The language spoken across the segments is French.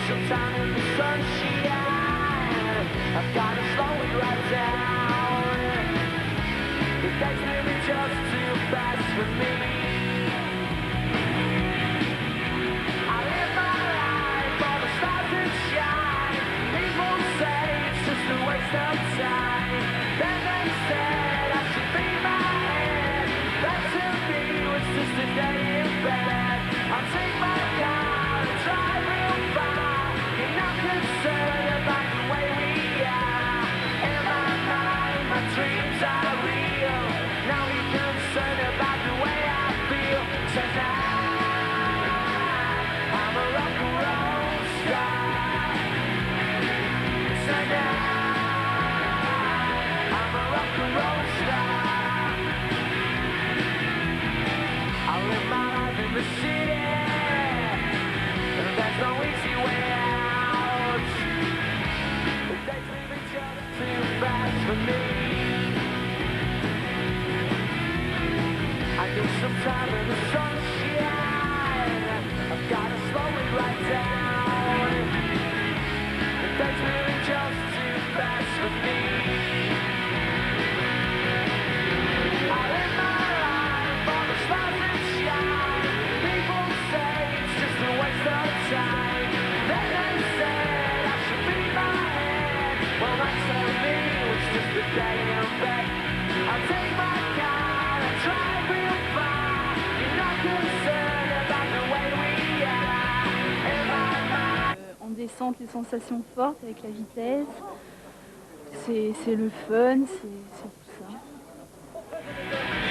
some time in the sunshine. I've gotta slow it right down. The days maybe just too fast for me. I live my life for the stars that shine. People say it's just a waste of time. Then they said I should be my head. That to me was just a day in bed. I'll take my car and drive real far. You're not concerned about the way we are. In my mind, my dreams are real. Now you're concerned about the way I feel. Tonight, I'm a rock and roll star. Tonight, I'm a rock and roll star. I live my life in the city. There's no easy way out. The days leave each other too fast for me. I need some time in the sunshine. I've gotta slow it right down. The days really just too fast for me. I live my life for the stars that shine. People say it's just a waste of time. Then they said I should be my head. Well, that's on me, it's just a day in bed. I'll take my car and drive real far. You're not concerned about the way we are. In my mind. En descente, les sensations fortes avec la vitesse. C'est le fun, c'est tout ça.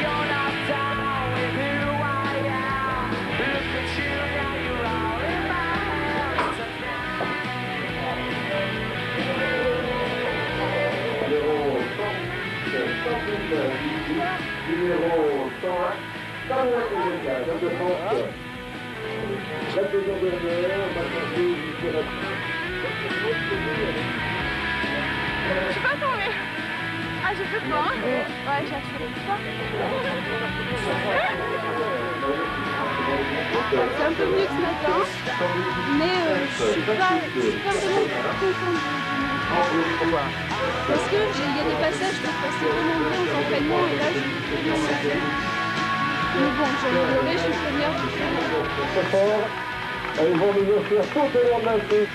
You're not down with who I am. Look at you now, you're all in my hands Numéro 101, pas loin de l'État, de France. La saison dernière, maintenant, jusqu'à la Je suis pas tombée. Ah, j'ai fait peur. Ouais, j'ai assuré ça. C'est un peu mieux que ce matin, mais je suis pas vraiment contente Pourquoi? parce que il y a des passages qui se passaient vraiment bien aux entraînements et là je suis vraiment malade. Mais bon, j'ai amélioré, je suis première. Très fort, ils vont nous faire tout au long de l'instant.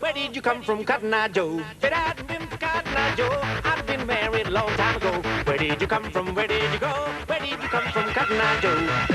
Where did you come from, Cotton Eye Joe? But I've been for Cotton Eye Joe. I've been married a long time ago. Where did you come from? Where did you go? Where did you come from, Cotton Eye Joe?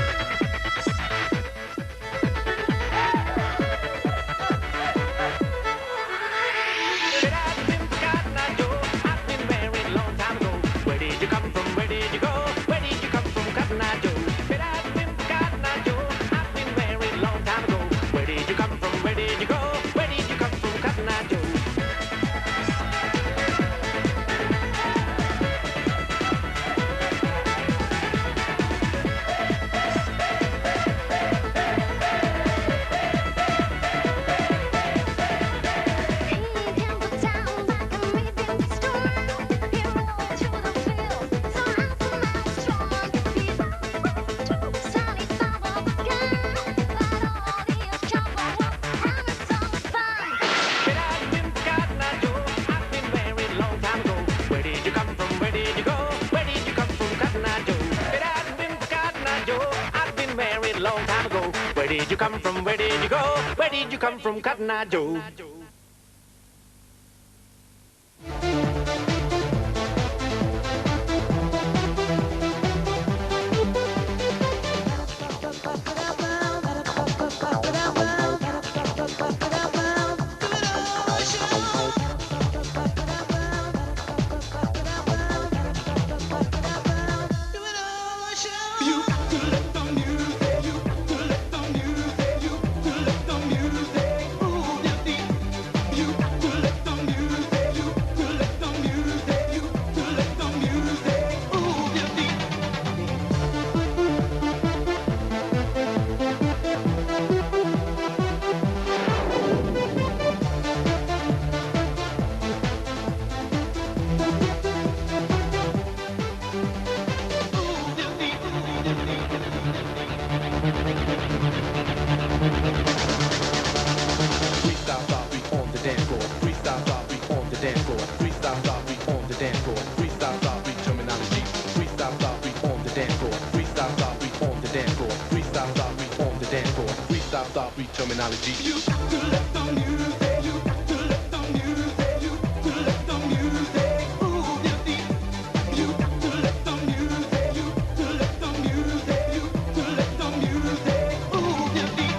Where did you come from? Where did you go? Where did you come from, Cotton Eye Joe? Terminology. You got to let the music, you got to let the music, you got to let the music move your feet. You got to let the music, you got to let the music, you got to let the music move your feet.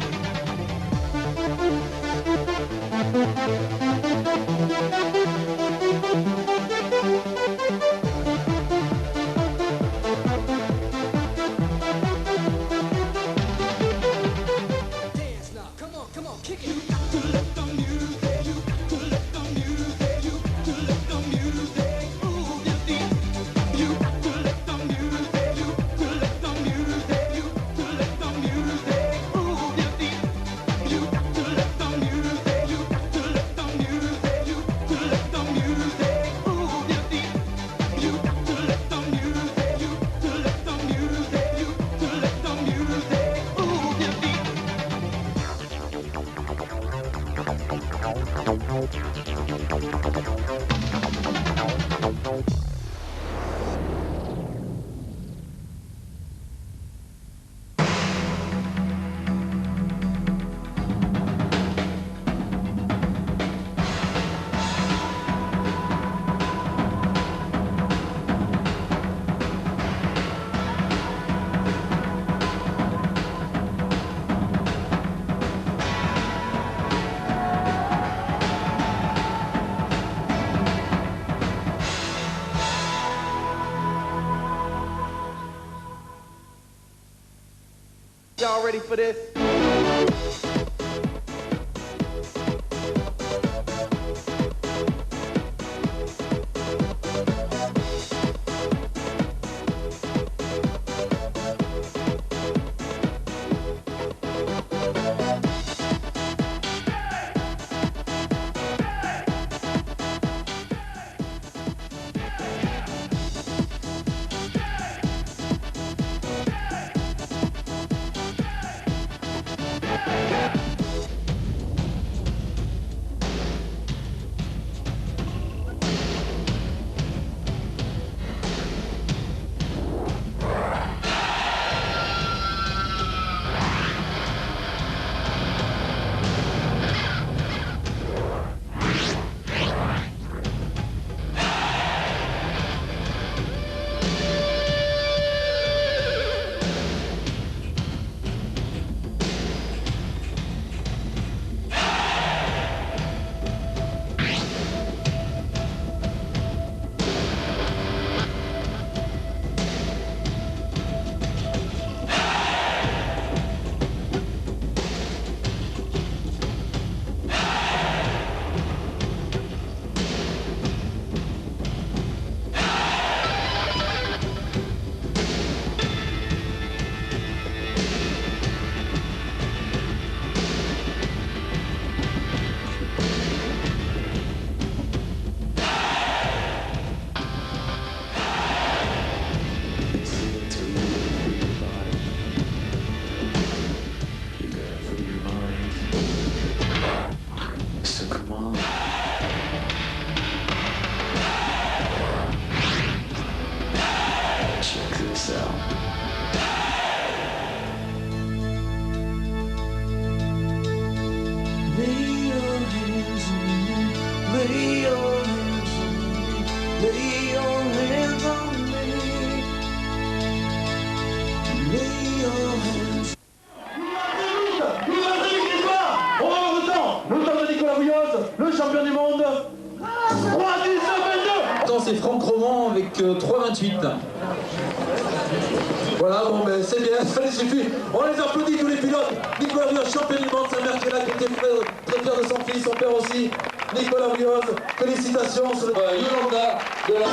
Y'all ready for this? On va voir le temps de Nicolas Bouilloz, le champion du monde. 3-10-22. C'est Franck Roman avec 3,28. Voilà, bon ben c'est bien, ça les suffit. On les applaudit tous les pilotes. Nicolas Bouilloz, champion du monde, sa mère qui est là, qui était très fière de son fils, son père aussi. Nicolas Bouilloz, félicitations sur le Yolanda de la...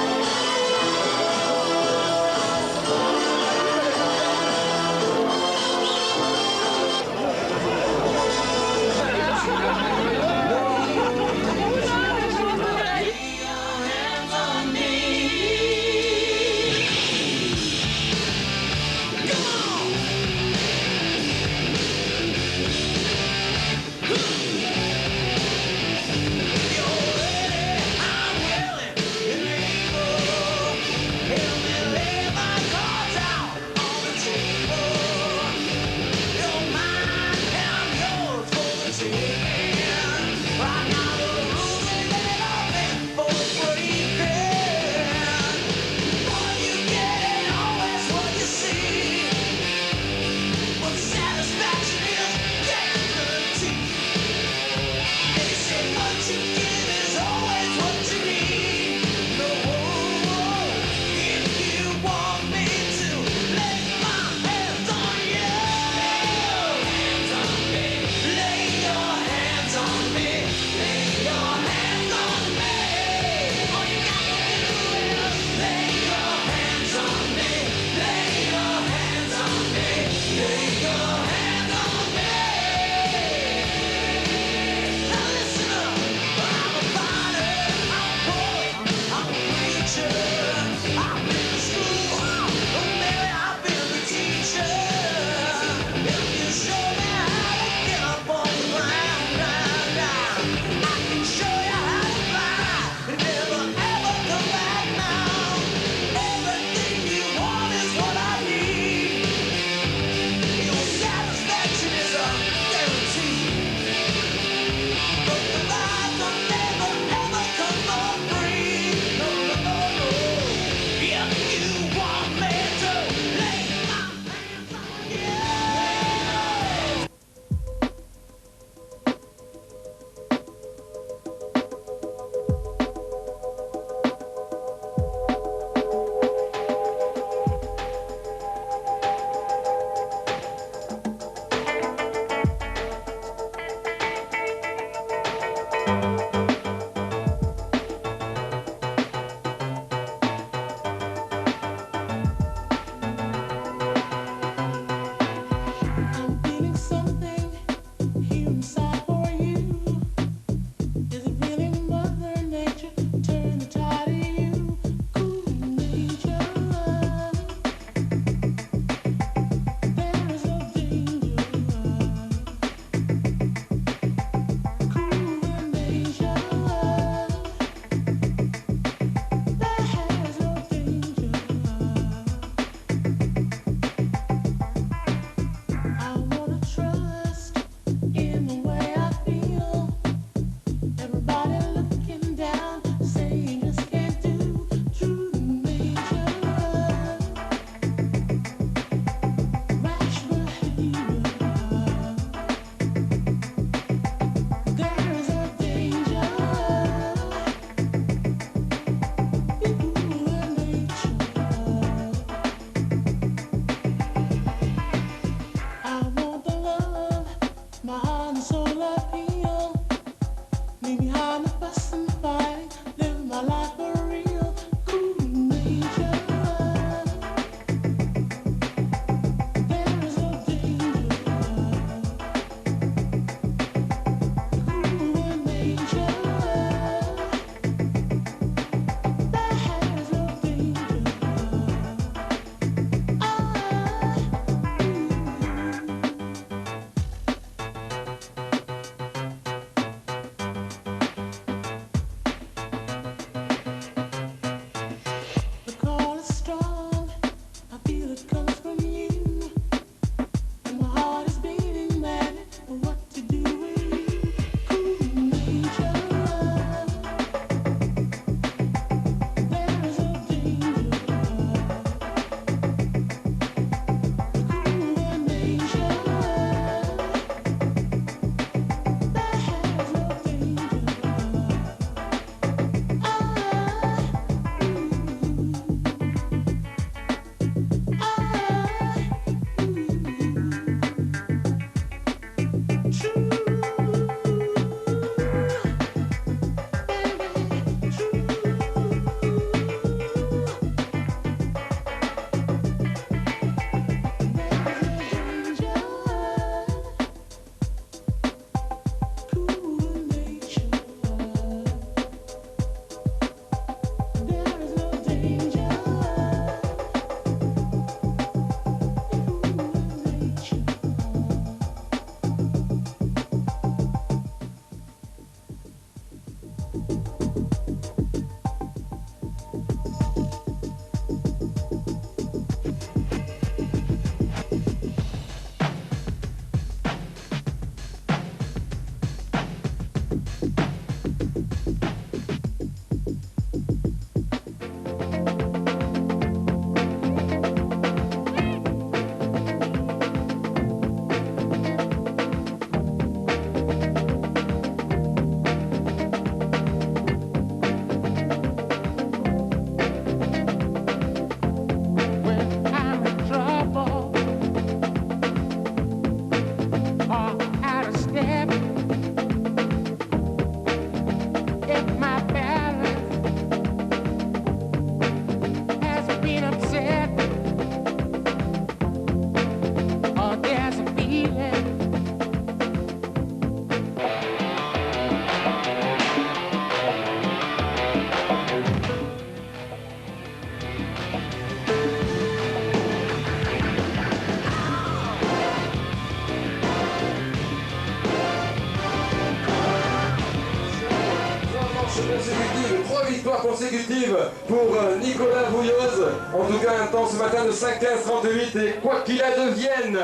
consécutive pour Nicolas Vouilloz. En tout cas, un temps ce matin de 5:15:38 et quoi qu'il advienne,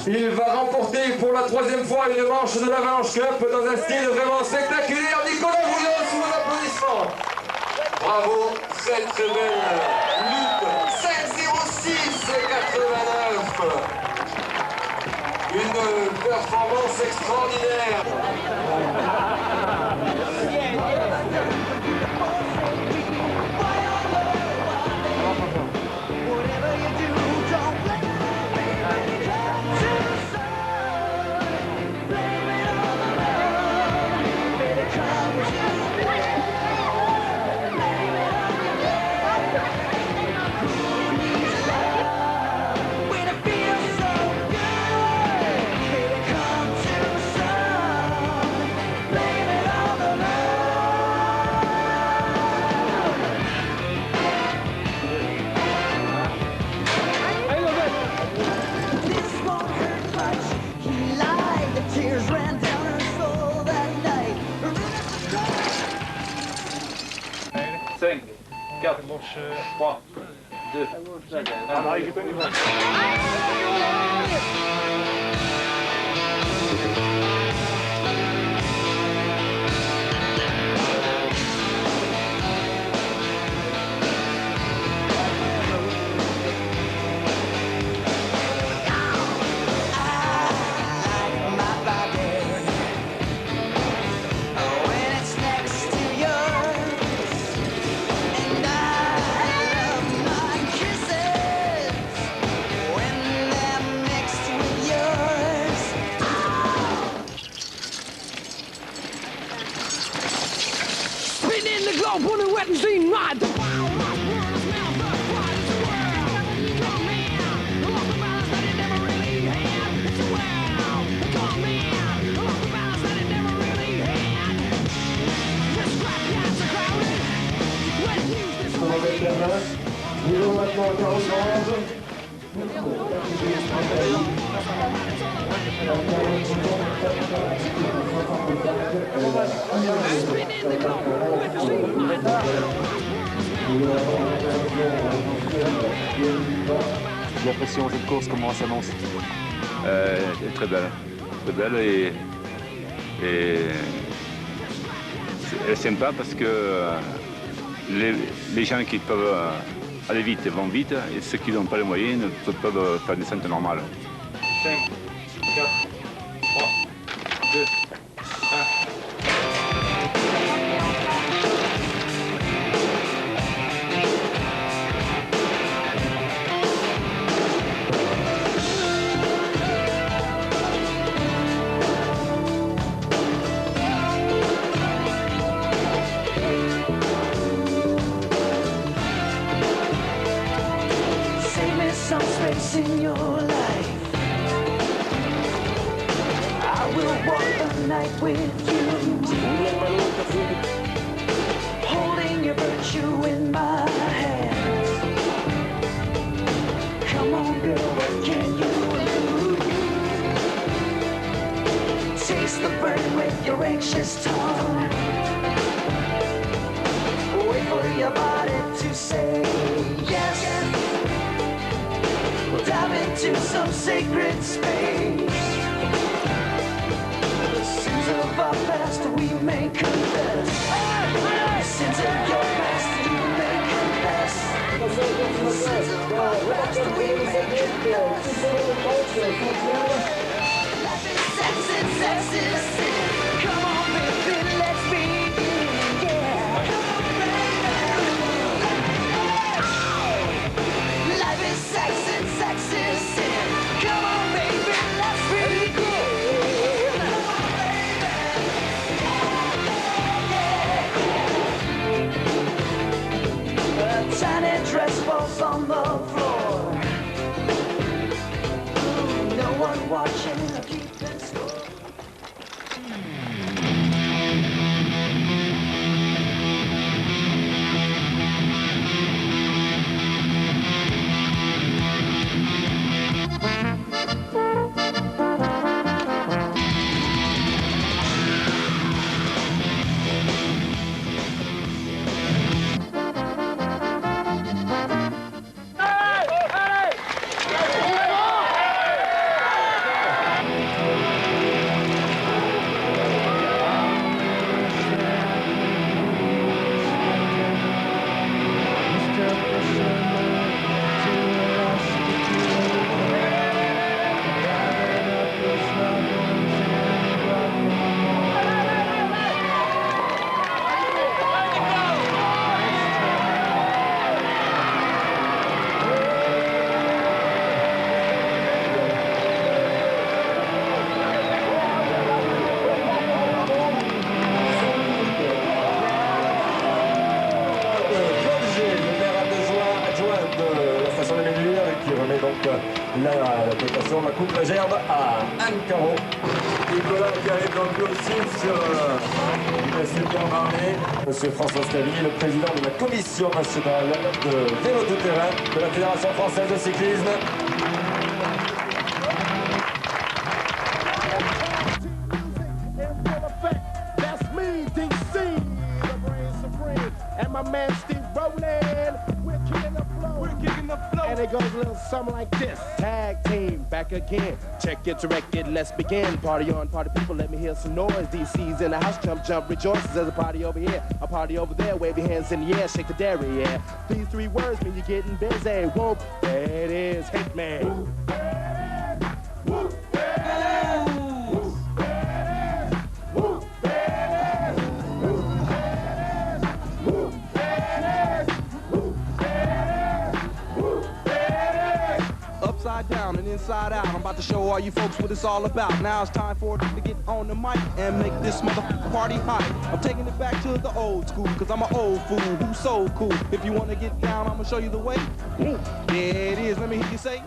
il va remporter pour la 3e fois une manche de l'Avalanche Cup dans un style vraiment spectaculaire. Nicolas Vouilloz, sous vos applaudissements. Bravo, très très belle lutte. 5:06:89. Une performance extraordinaire. Nous allons maintenant à 40 secondes. L'impression cette course, comment elle s'annonce? Très belle. Très belle et elle est sympa parce que les gens qui peuvent aller vite vont vite et ceux qui n'ont pas les moyens ne peuvent faire des descentes normales. 5, 4, 3, 2, 1. Some space in your life. I will walk the night with you, holding your virtue in my hands. Come on, girl, what can you do? Taste the burn with your anxious tongue. Wait for your body to say yes. Dive into some sacred space. The sins of our past we may confess. The sins of your past you may confess. The sins of our past we may confess. Life is sex and sex is sin. Come on, baby, let's begin. Yeah. Life is sex and sex is sin. Come on, baby, let's begin. A tiny dress falls on the floor. No one watching or keeping score. la cotation, la coupe la gerbe à un carreau. Nicolas qui arrive dans le but aussi sur Monsieur Pierre Marlet. Monsieur François Stavier, le président de la commission nationale de vélo tout-terrain de la Fédération française de cyclisme. My man Steve Rowland, we're kicking the flow. We're kicking the flow. And it goes a little something like this. Tag team back again. Check it, direct it, let's begin. Party on, party people, let me hear some noise. DC's in the house, jump, jump, rejoices. There's a party over here, a party over there. Wave your hands in the air, shake the dairy, yeah. These three words mean you're getting busy. Whoop, there it is, Hitman. Upside down and inside out, I'm about to show all you folks what it's all about. Now it's time for it to get on the mic and make this motherfucking party hot. I'm taking it back to the old school, cause I'm an old fool who's so cool. If you wanna get down, I'ma show you the way. There it is, let me hear you say.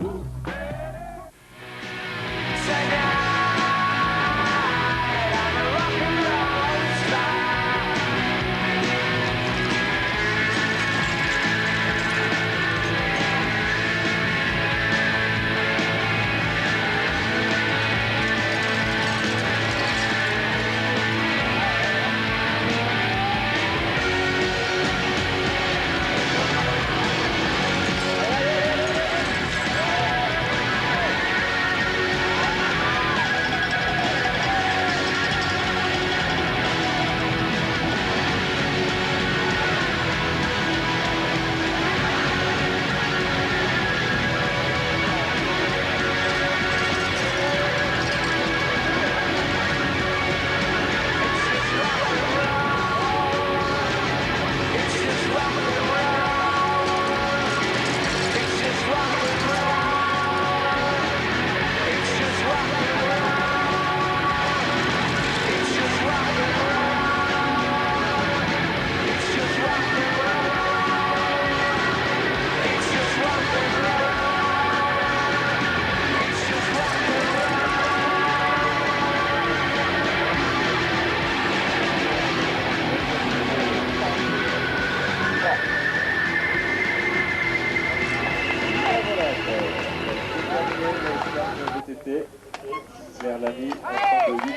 Vers la vie, en temps de 8.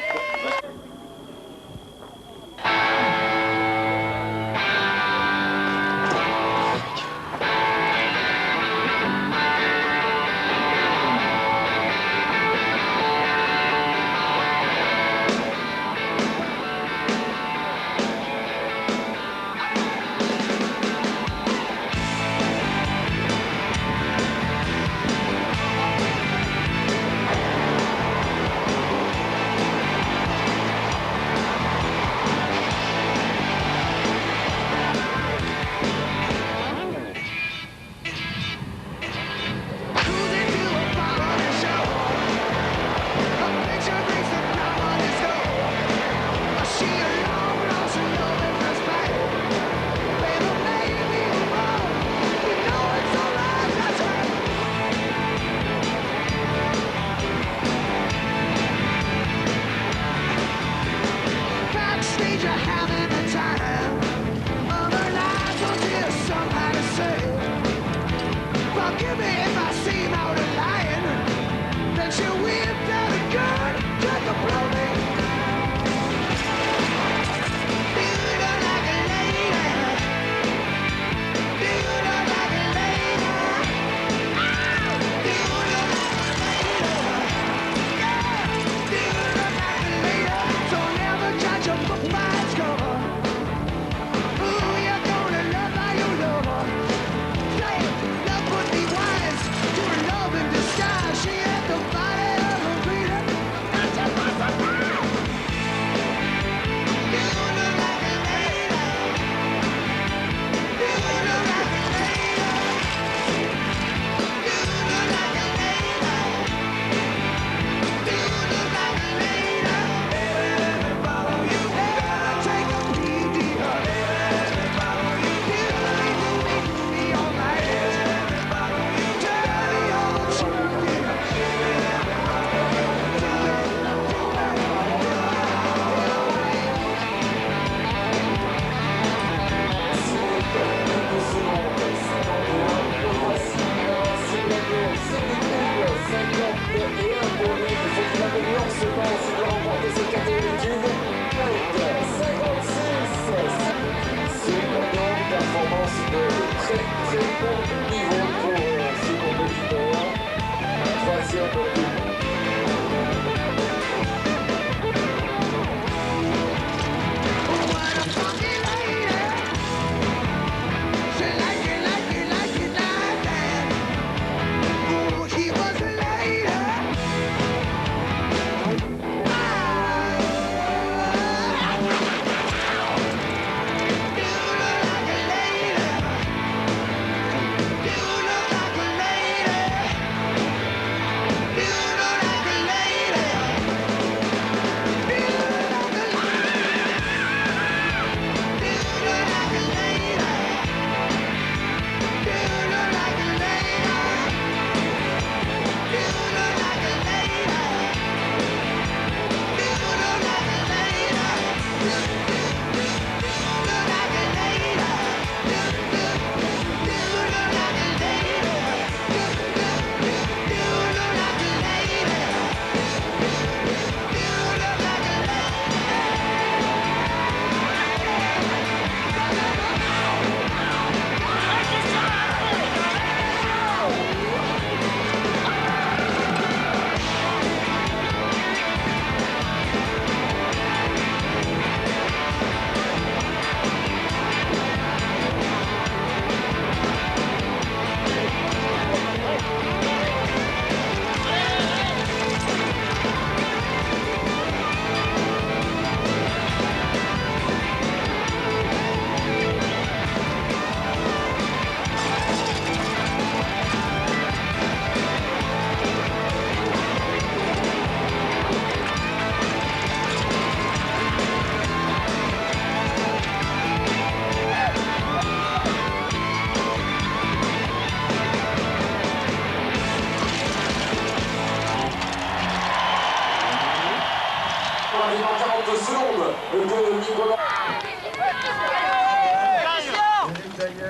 secondes de Nicolas.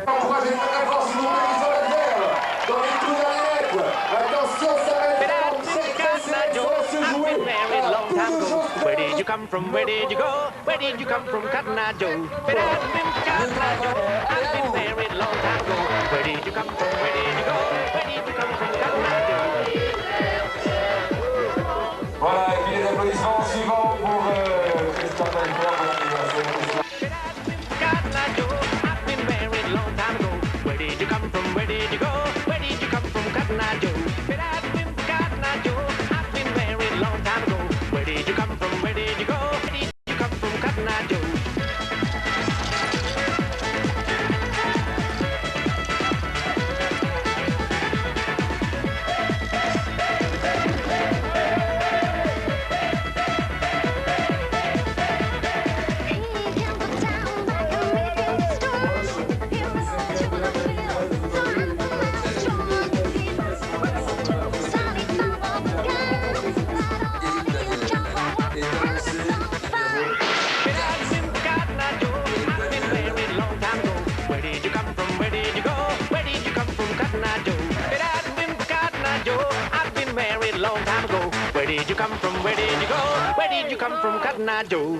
Encouragez très fort s'il vous plaît les adversaires dans les tout derniers mètres. Attention, ça va être très serré, ça va se jouer. Where did you come from? Where did you go? Where did you come from, Cotton Eye Joe? But I've been Cotton Eye Joe. I've been married long time ago. Where did you come from? Where did you go? Where did you come from, Cotton Eye Joe? Voilà, et puis les applaudissements suivants pour Christophe Alper, bon anniversaire. Cotton Eye Joe. I've been married long time ago. Where did you come from? Where did you go? Where did you come from, Cotton Eye Joe? But I've been Cotton Eye Joe. I've been married long time ago. Where did you come from? Where did you go? Where did you come from, Cotton Eye Joe? Where did you come from? Where did you go? Where did you come from, Cotton Eye Joe?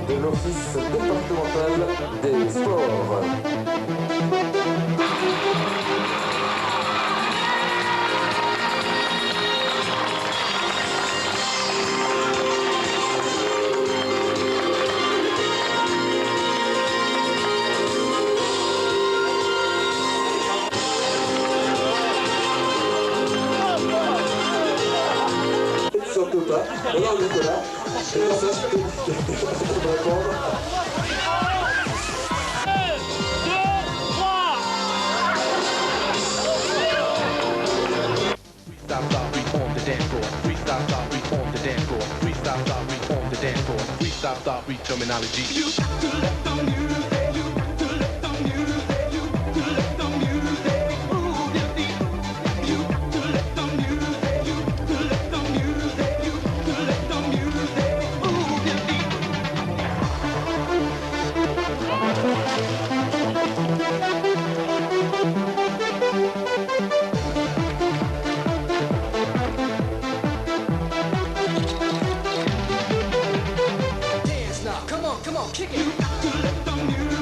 De l'Office départemental des sports. Surtout pas. Alors Nicolas, et là, ça, je peux répondre. Freestyle style, we on the dance floor. Freestyle style, we on the dance floor. Freestyle style, we on the dance floor. Freestyle style, we terminology. You got to let the music, you got to let the music, you got to let the music move your feet. You got to let the music, you got to let the music, you got to let the music move your feet. Dance now, come on, kick it. You got to let the music.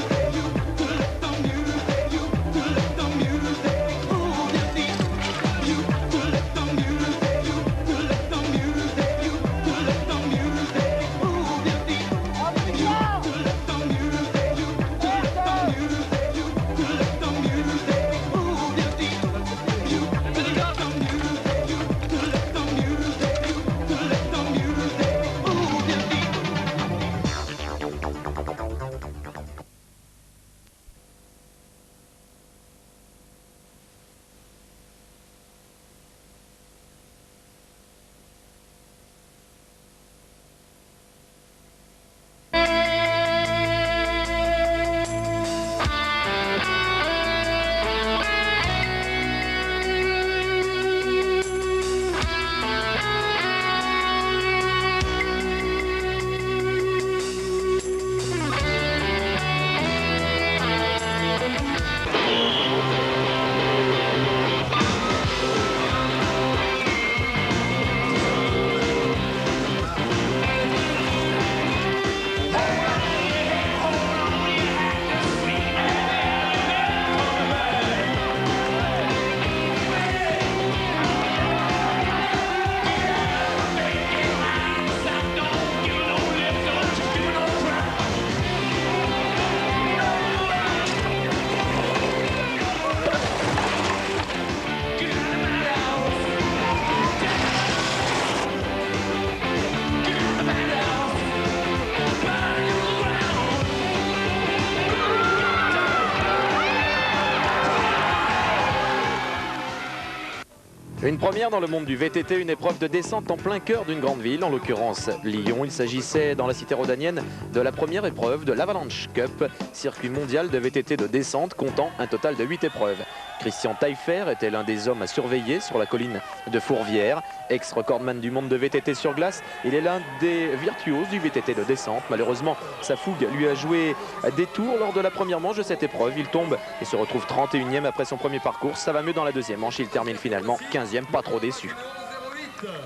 Une première dans le monde du VTT, une épreuve de descente en plein cœur d'une grande ville, en l'occurrence Lyon. Il s'agissait dans la cité rhodanienne de la première épreuve de l'Avalanche Cup, circuit mondial de VTT de descente comptant un total de 8 épreuves. Christian Taillefer était l'un des hommes à surveiller sur la colline de Fourvière. Ex-recordman du monde de VTT sur glace, il est l'un des virtuoses du VTT de descente. Malheureusement, sa fougue lui a joué des tours lors de la première manche de cette épreuve. Il tombe et se retrouve 31e après son premier parcours. Ça va mieux dans la deuxième manche, il termine finalement 15e, pas trop déçu.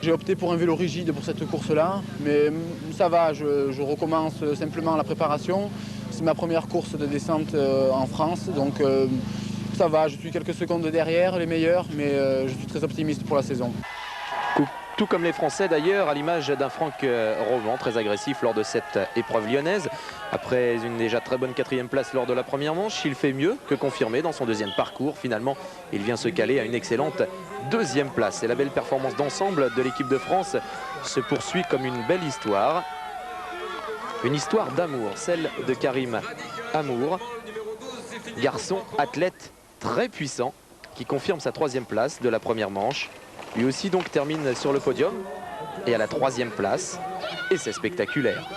J'ai opté pour un vélo rigide pour cette course-là, mais ça va, je recommence simplement la préparation. C'est ma première course de descente en France, donc ça va, je suis quelques secondes derrière les meilleurs, mais je suis très optimiste pour la saison. Tout comme les Français d'ailleurs, à l'image d'un Franck Roman, très agressif lors de cette épreuve lyonnaise. Après une déjà très bonne 4e place lors de la première manche, il fait mieux que confirmer dans son deuxième parcours. Finalement, il vient se caler à une excellente 2e place. Et la belle performance d'ensemble de l'équipe de France se poursuit comme une belle histoire. Une histoire d'amour, celle de Karim Amour, garçon athlète très puissant qui confirme sa 3e place de la première manche. Lui aussi donc termine sur le podium et à la 3e place, et c'est spectaculaire.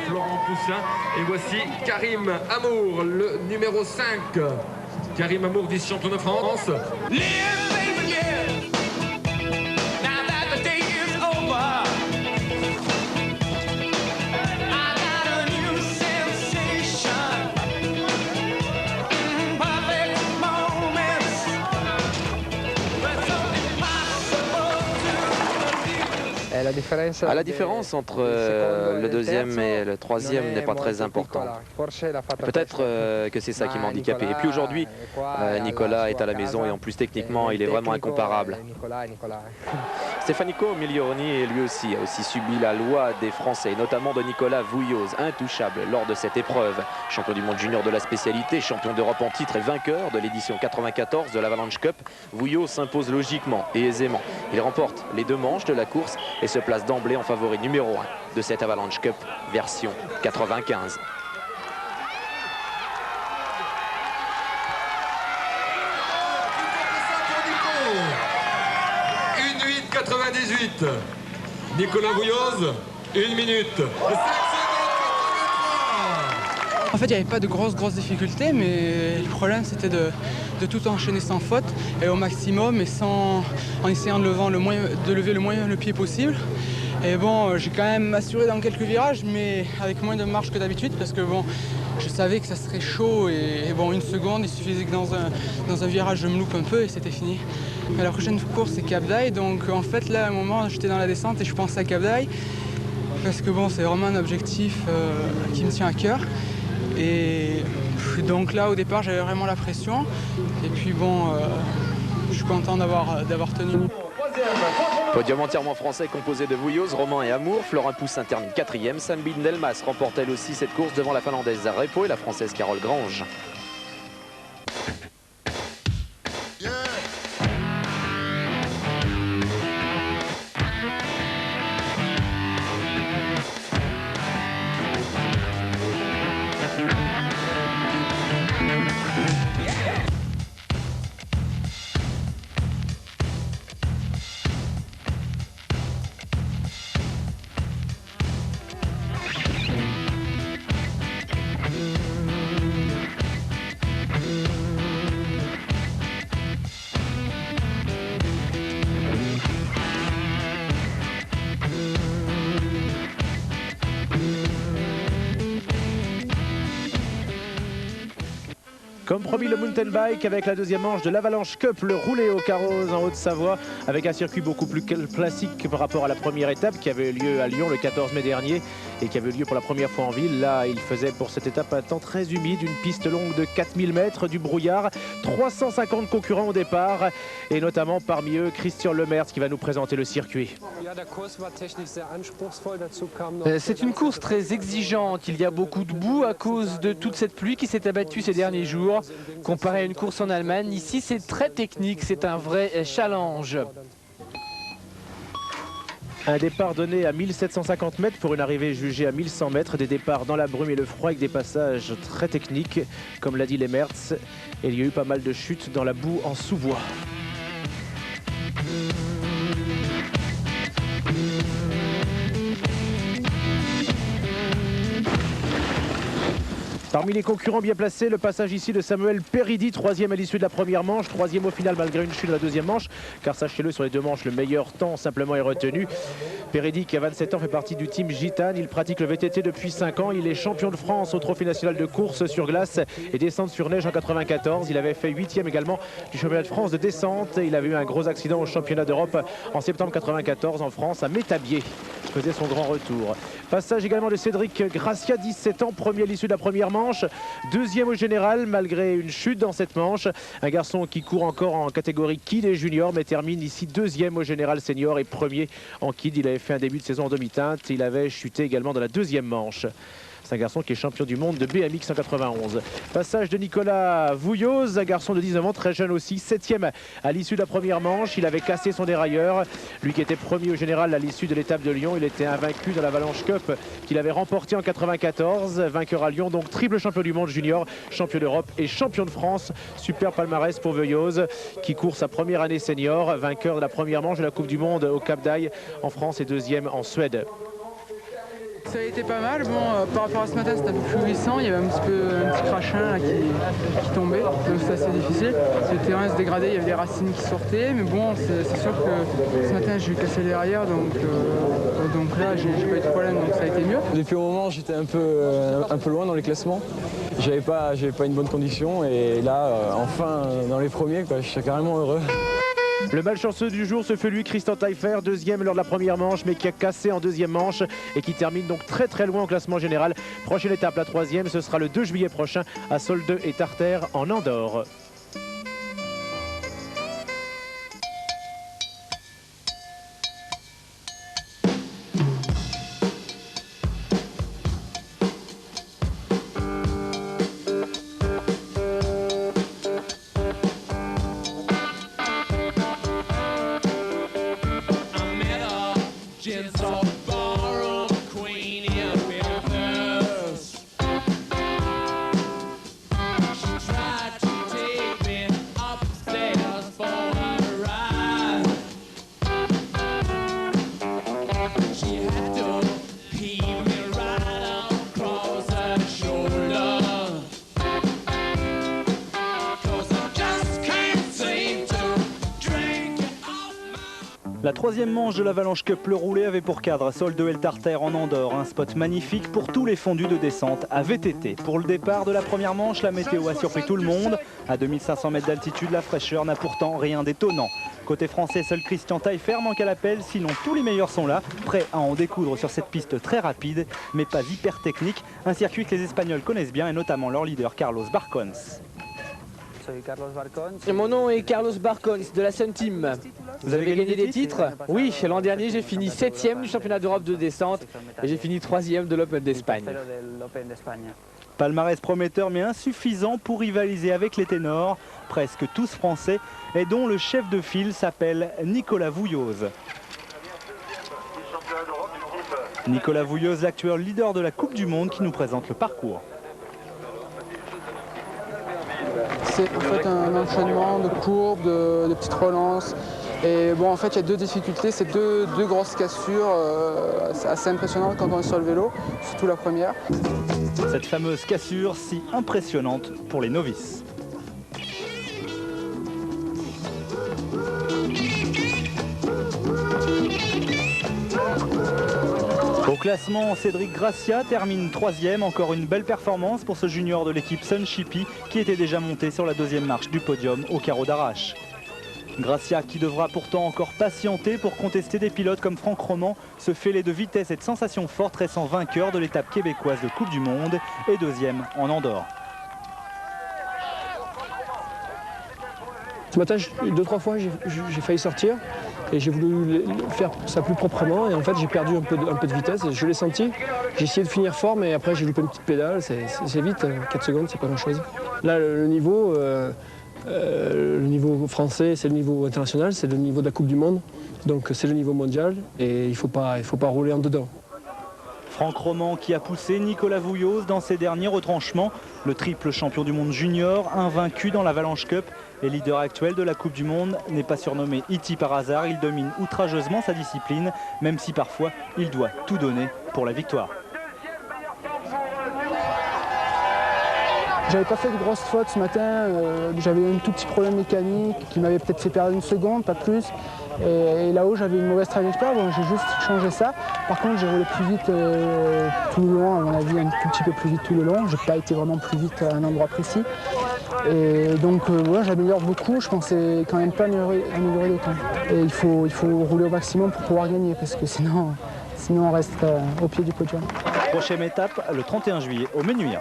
Florent Poussin, et voici Karim Amour, le numéro 5. Karim Amour, vice-champion de France. La différence entre le 2e et le 3e n'est pas très importante. Peut-être que c'est ça qui m'a handicapé. Et puis aujourd'hui, Nicolas est à la maison et en plus techniquement, il est vraiment incomparable. Stefanico Miglioroni, lui aussi, a aussi subi la loi des Français, notamment de Nicolas Vouilloz, intouchable lors de cette épreuve. Champion du monde junior de la spécialité, champion d'Europe en titre et vainqueur de l'édition 94 de l'Avalanche Cup, Vouilloz s'impose logiquement et aisément. Il remporte les 2 manches de la course et se place d'emblée en favori numéro 1 de cette Avalanche Cup version 95. Une 8,98. Nicolas Vouilloz, 1 minute. En fait, il n'y avait pas de grosses difficultés, mais le problème c'était de tout enchaîner sans faute et au maximum et en essayant de lever le moins le pied possible. Et bon, j'ai quand même assuré dans quelques virages, mais avec moins de marge que d'habitude parce que bon, je savais que ça serait chaud et bon, 1 seconde, il suffisait que dans un virage je me loupe un peu et c'était fini. Mais la prochaine course c'est Cap d'Aille, donc en fait là à un moment j'étais dans la descente et je pensais à Cap d'Aille parce que bon, c'est vraiment un objectif qui me tient à cœur. Et donc là au départ j'avais vraiment la pression et puis bon je suis content d'avoir tenu. Podium entièrement français composé de Vouilloz, Roman et Amour. Florent Poussin termine 4e. Sabine Delmas remporte elle aussi cette course devant la finlandaise Repo et la française Carole Grange. Comme promis, le mountain bike avec la 2e manche de l'Avalanche Cup, le roulé aux carrosses en Haute-Savoie, avec un circuit beaucoup plus classique par rapport à la première étape qui avait eu lieu à Lyon le 14 mai dernier et qui avait eu lieu pour la première fois en ville. Là, il faisait pour cette étape un temps très humide, une piste longue de 4000 mètres, du brouillard, 350 concurrents au départ et notamment parmi eux Christian Lemers qui va nous présenter le circuit. C'est une course très exigeante, il y a beaucoup de boue à cause de toute cette pluie qui s'est abattue ces derniers jours. Comparé à une course en Allemagne, ici c'est très technique, c'est un vrai challenge. Un départ donné à 1750 mètres pour une arrivée jugée à 1100 mètres. Des départs dans la brume et le froid avec des passages très techniques, comme l'a dit Lemertz. Et il y a eu pas mal de chutes dans la boue en sous-bois. Parmi les concurrents bien placés, le passage ici de Samuel Peridi, 3e à l'issue de la première manche, 3e au final malgré une chute de la deuxième manche, car sachez-le, sur les deux manches, le meilleur temps simplement est retenu. Peridi, qui a 27 ans, fait partie du team Gitane. Il pratique le VTT depuis 5 ans. Il est champion de France au Trophée national de course sur glace et descente sur neige en 94. Il avait fait 8e également du championnat de France de descente. Il avait eu un gros accident au championnat d'Europe en septembre 94 en France, à Métabier. Il faisait son grand retour. Passage également de Cédric Gracia, 17 ans, premier à l'issue de la première manche, 2e au général malgré une chute dans cette manche. Un garçon qui court encore en catégorie kid et junior, mais termine ici 2e au général senior et 1er en kid. Il avait fait un début de saison en demi-teinte. Il avait chuté également dans la deuxième manche. C'est un garçon qui est champion du monde de BMX 191. Passage de Nicolas Vouilloz, un garçon de 19 ans, très jeune aussi, 7e à l'issue de la première manche. Il avait cassé son dérailleur. Lui qui était premier au général à l'issue de l'étape de Lyon, il était invaincu dans l'Avalanche Cup qu'il avait remporté en 94. Vainqueur à Lyon, donc triple champion du monde junior, champion d'Europe et champion de France. Super palmarès pour Vouilloz qui court sa première année senior, vainqueur de la première manche de la Coupe du Monde au Cap d'Aille en France et 2e en Suède. Ça a été pas mal. Bon, par rapport à ce matin, c'était un peu plus glissant. Il y avait un petit crachin là, qui tombait, donc c'était assez difficile. Le terrain se dégradait, il y avait des racines qui sortaient. Mais bon, c'est sûr que ce matin, j'ai eu cassé derrière, donc là, j'ai pas eu de problème, donc ça a été mieux. Depuis un moment, j'étais un peu loin dans les classements. J'avais pas une bonne condition et là, enfin, dans les premiers, quoi, je suis carrément heureux. Le malchanceux du jour, ce fut lui, Christian Taillefer, 2e lors de la première manche, mais qui a cassé en 2e manche et qui termine donc très loin au classement général. Prochaine étape, la 3e, ce sera le 2 juillet prochain à Soldeux et Tartère en Andorre. La troisième manche de l'Avalanche Cup Le Roulé avait pour cadre Soldeux et Tartère en Andorre, un spot magnifique pour tous les fondus de descente à VTT. Pour le départ de la première manche, la météo a surpris tout le monde. À 2500 mètres d'altitude, la fraîcheur n'a pourtant rien d'étonnant. Côté français, seul Christian Taillefer manque à l'appel, sinon tous les meilleurs sont là, prêts à en découdre sur cette piste très rapide, mais pas hyper technique. Un circuit que les Espagnols connaissent bien et notamment leur leader Carlos Barcons. Mon nom est Carlos Barcons de la Sun Team. Vous avez gagné des titres? Oui, l'an dernier j'ai fini 7e du championnat d'Europe de descente et j'ai fini 3e de l'Open d'Espagne. Palmarès prometteur mais insuffisant pour rivaliser avec les ténors, presque tous français, et dont le chef de file s'appelle Nicolas Vouilloz. Nicolas Vouilloz, l'actuel leader de la Coupe du Monde, qui nous présente le parcours. C'est en fait un enchaînement de courbes, de petites relances. Et bon, en fait, il y a deux difficultés, c'est deux grosses cassures assez impressionnantes quand on est sur le vélo, surtout la première. Cette fameuse cassure si impressionnante pour les novices. Au classement, Cédric Gracia termine 3e, encore une belle performance pour ce junior de l'équipe Sunchipi qui était déjà monté sur la deuxième marche du podium au carreau d'arrache. Gracia, qui devra pourtant encore patienter pour contester des pilotes comme Franck Roman, ce fêlé de vitesse et de sensations fortes récent vainqueur de l'étape québécoise de Coupe du Monde et deuxième en Andorre. Ce matin, 2-3 fois, j'ai failli sortir et j'ai voulu faire ça plus proprement et en fait j'ai perdu un peu de vitesse, je l'ai senti. J'ai essayé de finir fort mais après j'ai loupé une petite pédale, c'est vite, 4 secondes c'est pas grand chose. Là le niveau, Le niveau français, c'est le niveau international, c'est le niveau de la Coupe du Monde. Donc c'est le niveau mondial et il ne faut pas rouler en dedans. Franck Roman qui a poussé Nicolas Vouilloz dans ses derniers retranchements. Le triple champion du monde junior, invaincu dans l'Avalanche Cup et leader actuel de la Coupe du Monde, n'est pas surnommé E.T. par hasard. Il domine outrageusement sa discipline, même si parfois il doit tout donner pour la victoire. J'avais pas fait de grosses fautes ce matin, j'avais un tout petit problème mécanique qui m'avait peut-être fait perdre une seconde, pas plus. Et là-haut j'avais une mauvaise trajectoire, donc j'ai juste changé ça. Par contre j'ai roulé plus vite tout le long, à mon avis un tout petit peu plus vite tout le long. J'ai pas été vraiment plus vite à un endroit précis. Et donc ouais, j'améliore beaucoup, je pensais quand même pas améliorer le temps. Et il faut rouler au maximum pour pouvoir gagner, parce que sinon on reste au pied du podium. Prochaine étape, le 31 juillet au Menuhin.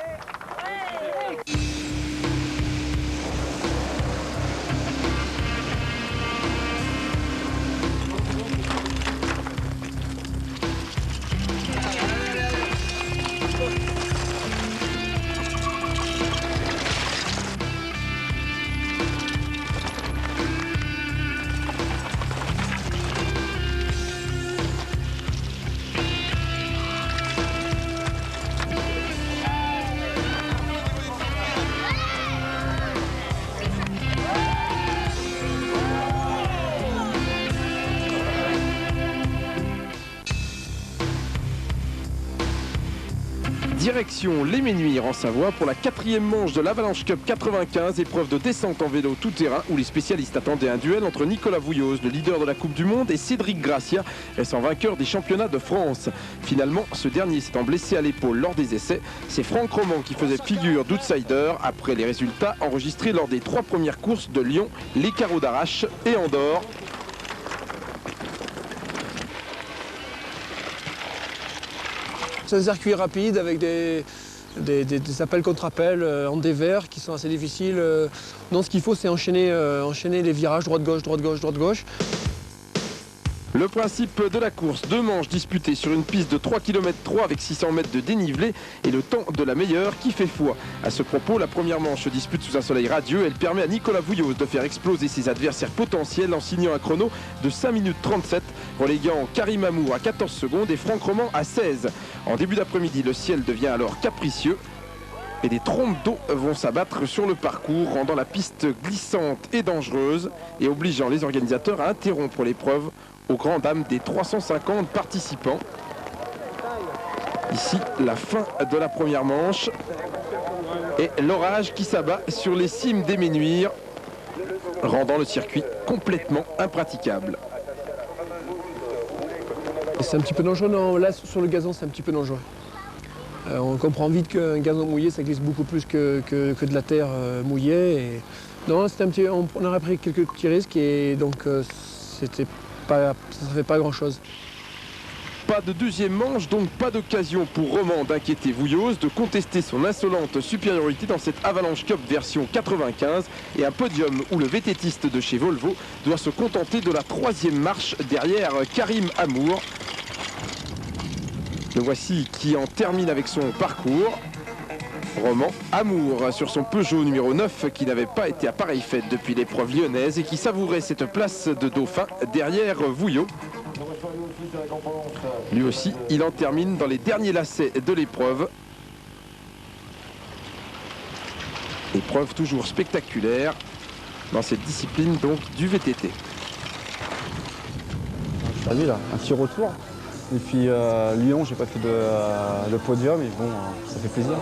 Direction les Menuires en Savoie pour la 4e manche de l'Avalanche Cup 95, épreuve de descente en vélo tout-terrain où les spécialistes attendaient un duel entre Nicolas Vouilloz, le leader de la Coupe du Monde, et Cédric Gracia, récent vainqueur des championnats de France. Finalement, ce dernier s'étant blessé à l'épaule lors des essais, c'est Franck Roman qui faisait figure d'outsider après les résultats enregistrés lors des 3 premières courses de Lyon, les Carreaux d'Arrache et Andorre. C'est un circuit rapide avec des appels contre appels en dévers qui sont assez difficiles. Donc ce qu'il faut, c'est enchaîner les virages droite-gauche, droite-gauche, droite-gauche. Le principe de la course, 2 manches disputées sur une piste de 3 km 3 avec 600 mètres de dénivelé et le temps de la meilleure qui fait foi. À ce propos, la première manche se dispute sous un soleil radieux. Elle permet à Nicolas Vouilloz de faire exploser ses adversaires potentiels en signant un chrono de 5 minutes 37, reléguant Karim Amour à 14 secondes et Franck Roman à 16. En début d'après-midi, le ciel devient alors capricieux et des trompes d'eau vont s'abattre sur le parcours, rendant la piste glissante et dangereuse et obligeant les organisateurs à interrompre l'épreuve aux grandes dames des 350 participants. Ici, la fin de la première manche et l'orage qui s'abat sur les cimes des Menuires, rendant le circuit complètement impraticable. C'est un petit peu dangereux, non, là sur le gazon c'est un petit peu dangereux. On comprend vite qu'un gazon mouillé ça glisse beaucoup plus que de la terre mouillée. Et... Non, c'était un petit... on aurait pris quelques petits risques et donc ça ne fait pas grand chose. Pas de deuxième manche, donc pas d'occasion pour Roman d'inquiéter Vouilloz, de contester son insolente supériorité dans cette Avalanche Cup version 95 et un podium où le VTTiste de chez Volvo doit se contenter de la 3e marche derrière Karim Amour. Le voici qui en termine avec son parcours. Roman Amour sur son Peugeot numéro 9 qui n'avait pas été à pareille fête depuis l'épreuve lyonnaise et qui savourait cette place de dauphin derrière Vouilloz. Lui aussi, il en termine dans les derniers lacets de l'épreuve. Épreuve toujours spectaculaire dans cette discipline donc du VTT. T'as vu là, un petit retour. Et puis Lyon, j'ai pas fait de podium, mais bon, ça fait plaisir.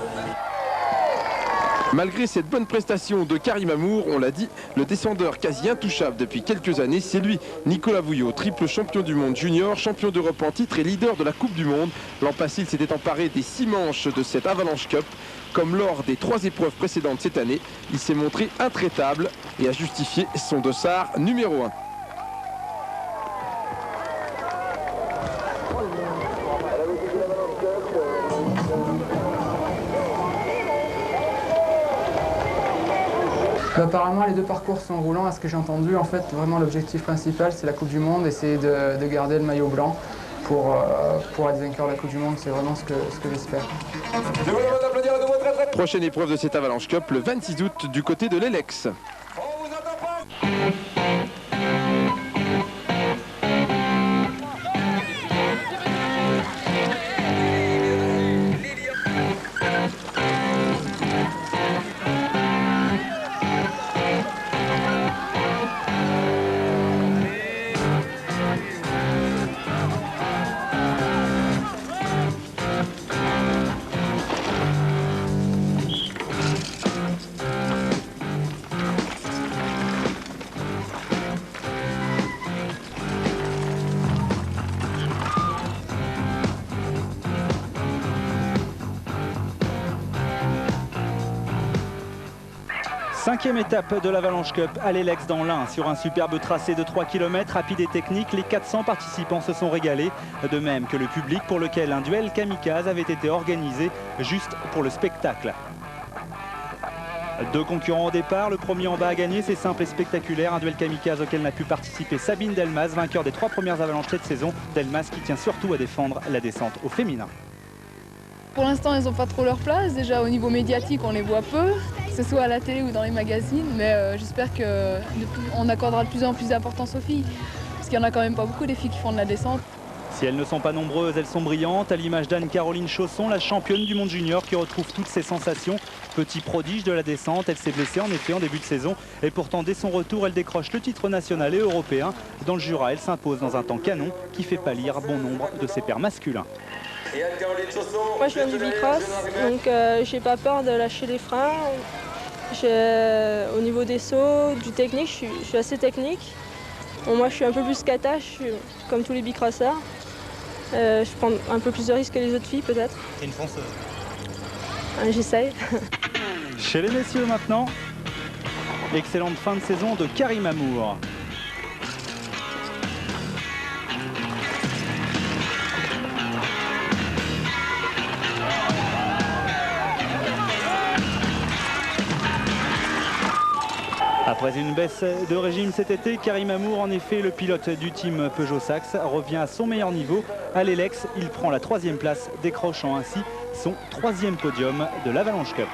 Malgré cette bonne prestation de Karim Amour, on l'a dit, le descendeur quasi intouchable depuis quelques années, c'est lui, Nicolas Vouilloz, triple champion du monde junior, champion d'Europe en titre et leader de la Coupe du Monde. L'an passé, il s'était emparé des 6 manches de cette Avalanche Cup. Comme lors des 3 épreuves précédentes cette année, il s'est montré intraitable et a justifié son dossard numéro 1. Apparemment les 2 parcours sont roulants, à ce que j'ai entendu. En fait, vraiment l'objectif principal c'est la Coupe du Monde, essayer de garder le maillot blanc pour être vainqueur de la Coupe du Monde, c'est vraiment ce que j'espère. Prochaine épreuve de cette Avalanche Cup le 26 août du côté de l'Elex. Cinquième étape de l'Avalanche Cup à l'Elex dans l'Ain. Sur un superbe tracé de 3 km, rapide et technique, les 400 participants se sont régalés. De même que le public pour lequel un duel kamikaze avait été organisé juste pour le spectacle. Deux concurrents au départ, le premier en bas a gagné, c'est simple et spectaculaire. Un duel kamikaze auquel n'a pu participer Sabine Delmas, vainqueur des 3 premières avalanches cette saison. Delmas qui tient surtout à défendre la descente au féminin. Pour l'instant, elles n'ont pas trop leur place. Déjà, au niveau médiatique, on les voit peu, que ce soit à la télé ou dans les magazines. Mais j'espère qu'on accordera de plus en plus d'importance aux filles. Parce qu'il n'y en a quand même pas beaucoup des filles qui font de la descente. Si elles ne sont pas nombreuses, elles sont brillantes, à l'image d'Anne-Caroline Chausson, la championne du monde junior qui retrouve toutes ses sensations. Petit prodige de la descente, elle s'est blessée en effet en début de saison. Et pourtant, dès son retour, elle décroche le titre national et européen. Dans le Jura, elle s'impose dans un temps canon qui fait pâlir bon nombre de ses pairs masculins. Moi je viens du bicross, donc j'ai pas peur de lâcher les freins. Au niveau des sauts, du technique, je suis assez technique. Bon, moi je suis un peu plus kata, je suis comme tous les bicrosseurs. Je prends un peu plus de risques que les autres filles peut-être. T'es une fonceuse. J'essaye. Chez les messieurs maintenant, excellente fin de saison de Karim Amour. Après une baisse de régime cet été, Karim Amour, en effet le pilote du team Peugeot-Saxe, revient à son meilleur niveau. À l'Elex, il prend la 3e place, décrochant ainsi son 3e podium de l'Avalanche Cup.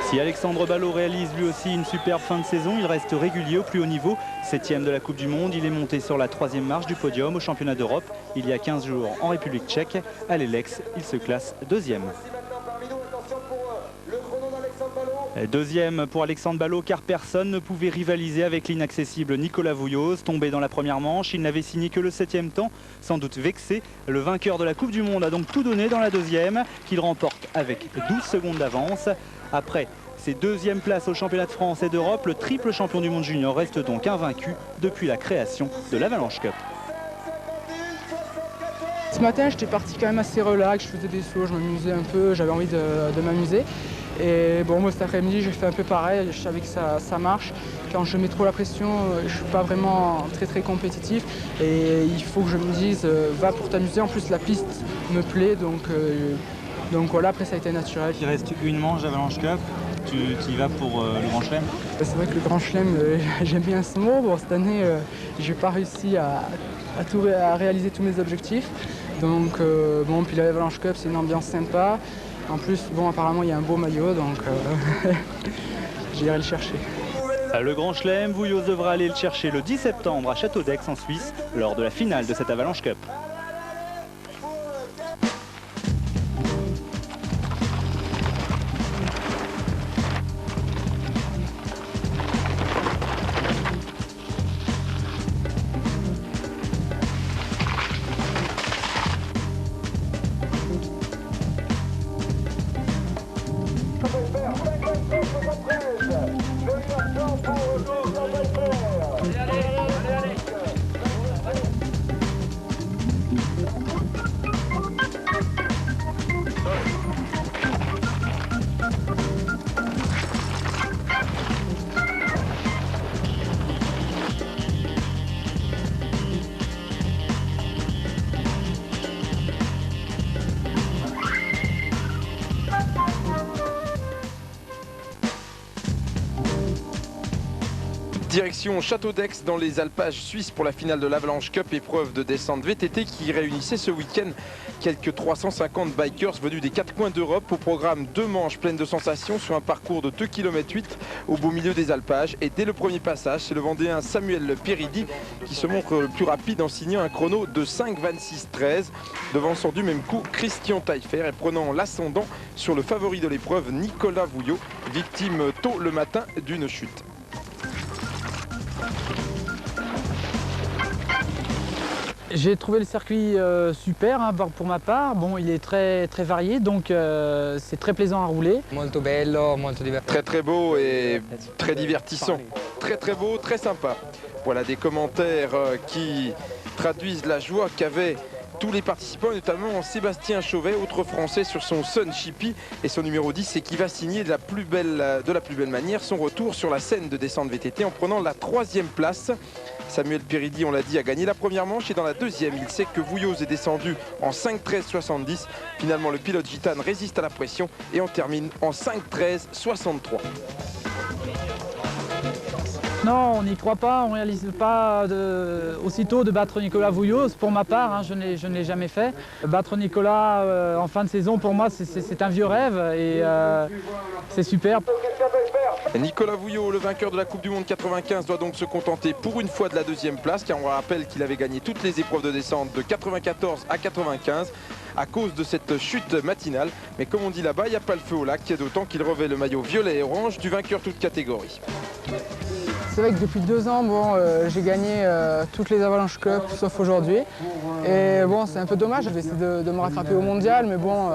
Si Alexandre Ballot réalise lui aussi une superbe fin de saison, il reste régulier au plus haut niveau. 7e de la Coupe du Monde, il est monté sur la 3e marche du podium au championnat d'Europe il y a 15 jours en République tchèque. À l'Elex, il se classe 2e. Deuxième pour Alexandre Ballot car personne ne pouvait rivaliser avec l'inaccessible Nicolas Vouilloz. Tombé dans la première manche, il n'avait signé que le 7e temps, sans doute vexé. Le vainqueur de la Coupe du Monde a donc tout donné dans la 2e, qu'il remporte avec 12 secondes d'avance. Après ses 2e places au championnat de France et d'Europe, le triple champion du monde junior reste donc invaincu depuis la création de l'Avalanche Cup. Ce matin, j'étais parti quand même assez relax, je faisais des sauts, je m'amusais un peu, j'avais envie de m'amuser. Et bon, moi cet après-midi, j'ai fait un peu pareil, je savais que ça marche. Quand je mets trop la pression, je ne suis pas vraiment très compétitif. Et il faut que je me dise, va pour t'amuser. En plus, la piste me plaît, donc voilà, après ça a été naturel. Il reste une manche d'Avalanche Cup, tu y vas pour le Grand Chelem? C'est vrai que le Grand Chelem, j'aime bien ce mot. Bon, cette année, je n'ai pas réussi à réaliser tous mes objectifs. Donc bon, puis l'Avalanche Cup, c'est une ambiance sympa. En plus, bon, apparemment, il y a un beau maillot, donc j'irai le chercher. Le Grand Chelem, Vouilloz devra aller le chercher le 10 septembre à Château-d'Aix en Suisse, lors de la finale de cette Avalanche Cup. Direction Château d'Aix dans les alpages suisses pour la finale de l'Avalanche Cup, épreuve de descente VTT qui réunissait ce week-end quelques 350 bikers venus des 4 coins d'Europe. Au programme 2 manches pleines de sensations sur un parcours de 2,8 km au beau milieu des alpages. Et dès le premier passage, c'est le Vendéen Samuel Péridi qui se montre le plus rapide en signant un chrono de 5,26,13, devançant du même coup Christian Taillefer et prenant l'ascendant sur le favori de l'épreuve Nicolas Vouillot, victime tôt le matin d'une chute. J'ai trouvé le circuit super hein, pour ma part. Bon, il est très varié, donc c'est très plaisant à rouler. Molto bello, molto divertissant. Très beau et très divertissant. Très beau, très sympa. Voilà des commentaires qui traduisent la joie qu'avaient tous les participants, notamment Sébastien Chauvet, autre Français sur son Sun Chippy et son numéro 10, et qui va signer de la plus belle manière son retour sur la scène de descente VTT en prenant la 3e place. Samuel Péridi, on l'a dit, a gagné la première manche et dans la deuxième, il sait que Vouillot est descendu en 5,13,70. Finalement, le pilote gitane résiste à la pression et on termine en 5,13,63. Non, on n'y croit pas, on ne réalise pas aussitôt de battre Nicolas Vouillot. Pour ma part, hein, je ne l'ai jamais fait. Battre Nicolas en fin de saison, pour moi, c'est un vieux rêve et c'est super. Nicolas Vouillot, le vainqueur de la Coupe du Monde 95, doit donc se contenter pour une fois de la 2e place, car on rappelle qu'il avait gagné toutes les épreuves de descente de 94 à 95 à cause de cette chute matinale. Mais comme on dit là-bas, il n'y a pas le feu au lac, d'autant qu'il revêt le maillot violet et orange du vainqueur toute catégorie. C'est vrai que depuis 2 ans, j'ai gagné toutes les Avalanche Cup sauf aujourd'hui. Et bon, c'est un peu dommage, je vais essayer de me rattraper au mondial, mais bon,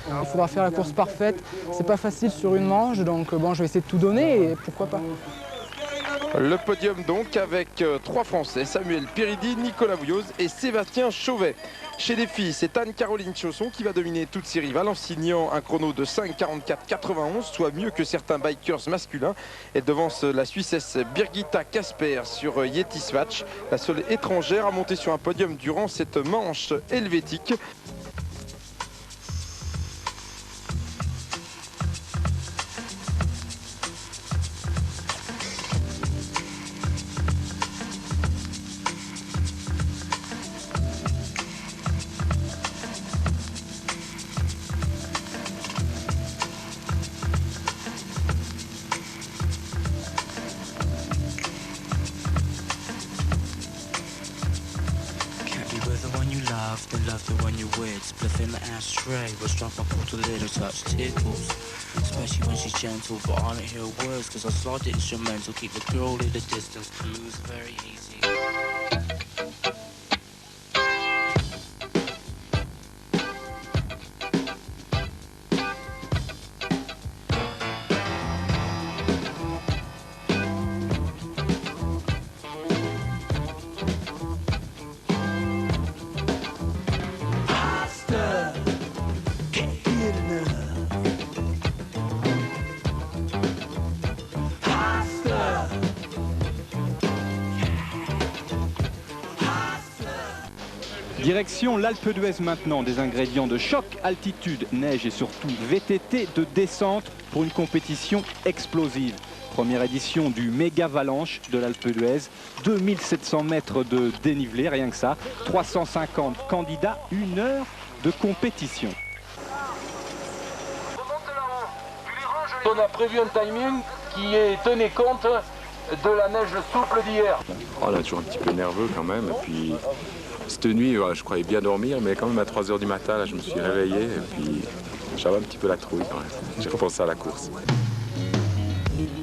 il faudra faire la course parfaite. C'est pas facile sur une manche, donc bon, je vais essayer de tout donner et pourquoi pas. Le podium donc avec 3 Français, Samuel Péridi, Nicolas Vouillot et Sébastien Chauvet. Chez les filles, c'est Anne-Caroline Chausson qui va dominer toutes ses rivales en signant un chrono de 5,44,91, soit mieux que certains bikers masculins. Elle devance la Suissesse Birgitta Kasper sur Yeti Swatch, la seule étrangère à monter sur un podium durant cette manche helvétique. Then love the one you with. Spliff in the ashtray. Was drunk, I pulled a little touch tickles. Especially when she's gentle, but I don't hear words. Cause I slide the instrumental. Keep the girl at a distance. Moves very easy. Direction l'Alpe d'Huez maintenant, des ingrédients de choc, altitude, neige et surtout VTT de descente pour une compétition explosive. Première édition du méga Valanche de l'Alpe d'Huez, 2700 mètres de dénivelé, rien que ça, 350 candidats, 1 heure de compétition. On a prévu un timing qui tenait compte de la neige souple d'hier. On est toujours un petit peu nerveux quand même, et puis cette nuit, je croyais bien dormir, mais quand même à 3 h du matin, là, je me suis réveillé et puis j'avais un petit peu la trouille quand même. J'ai repensé à la course.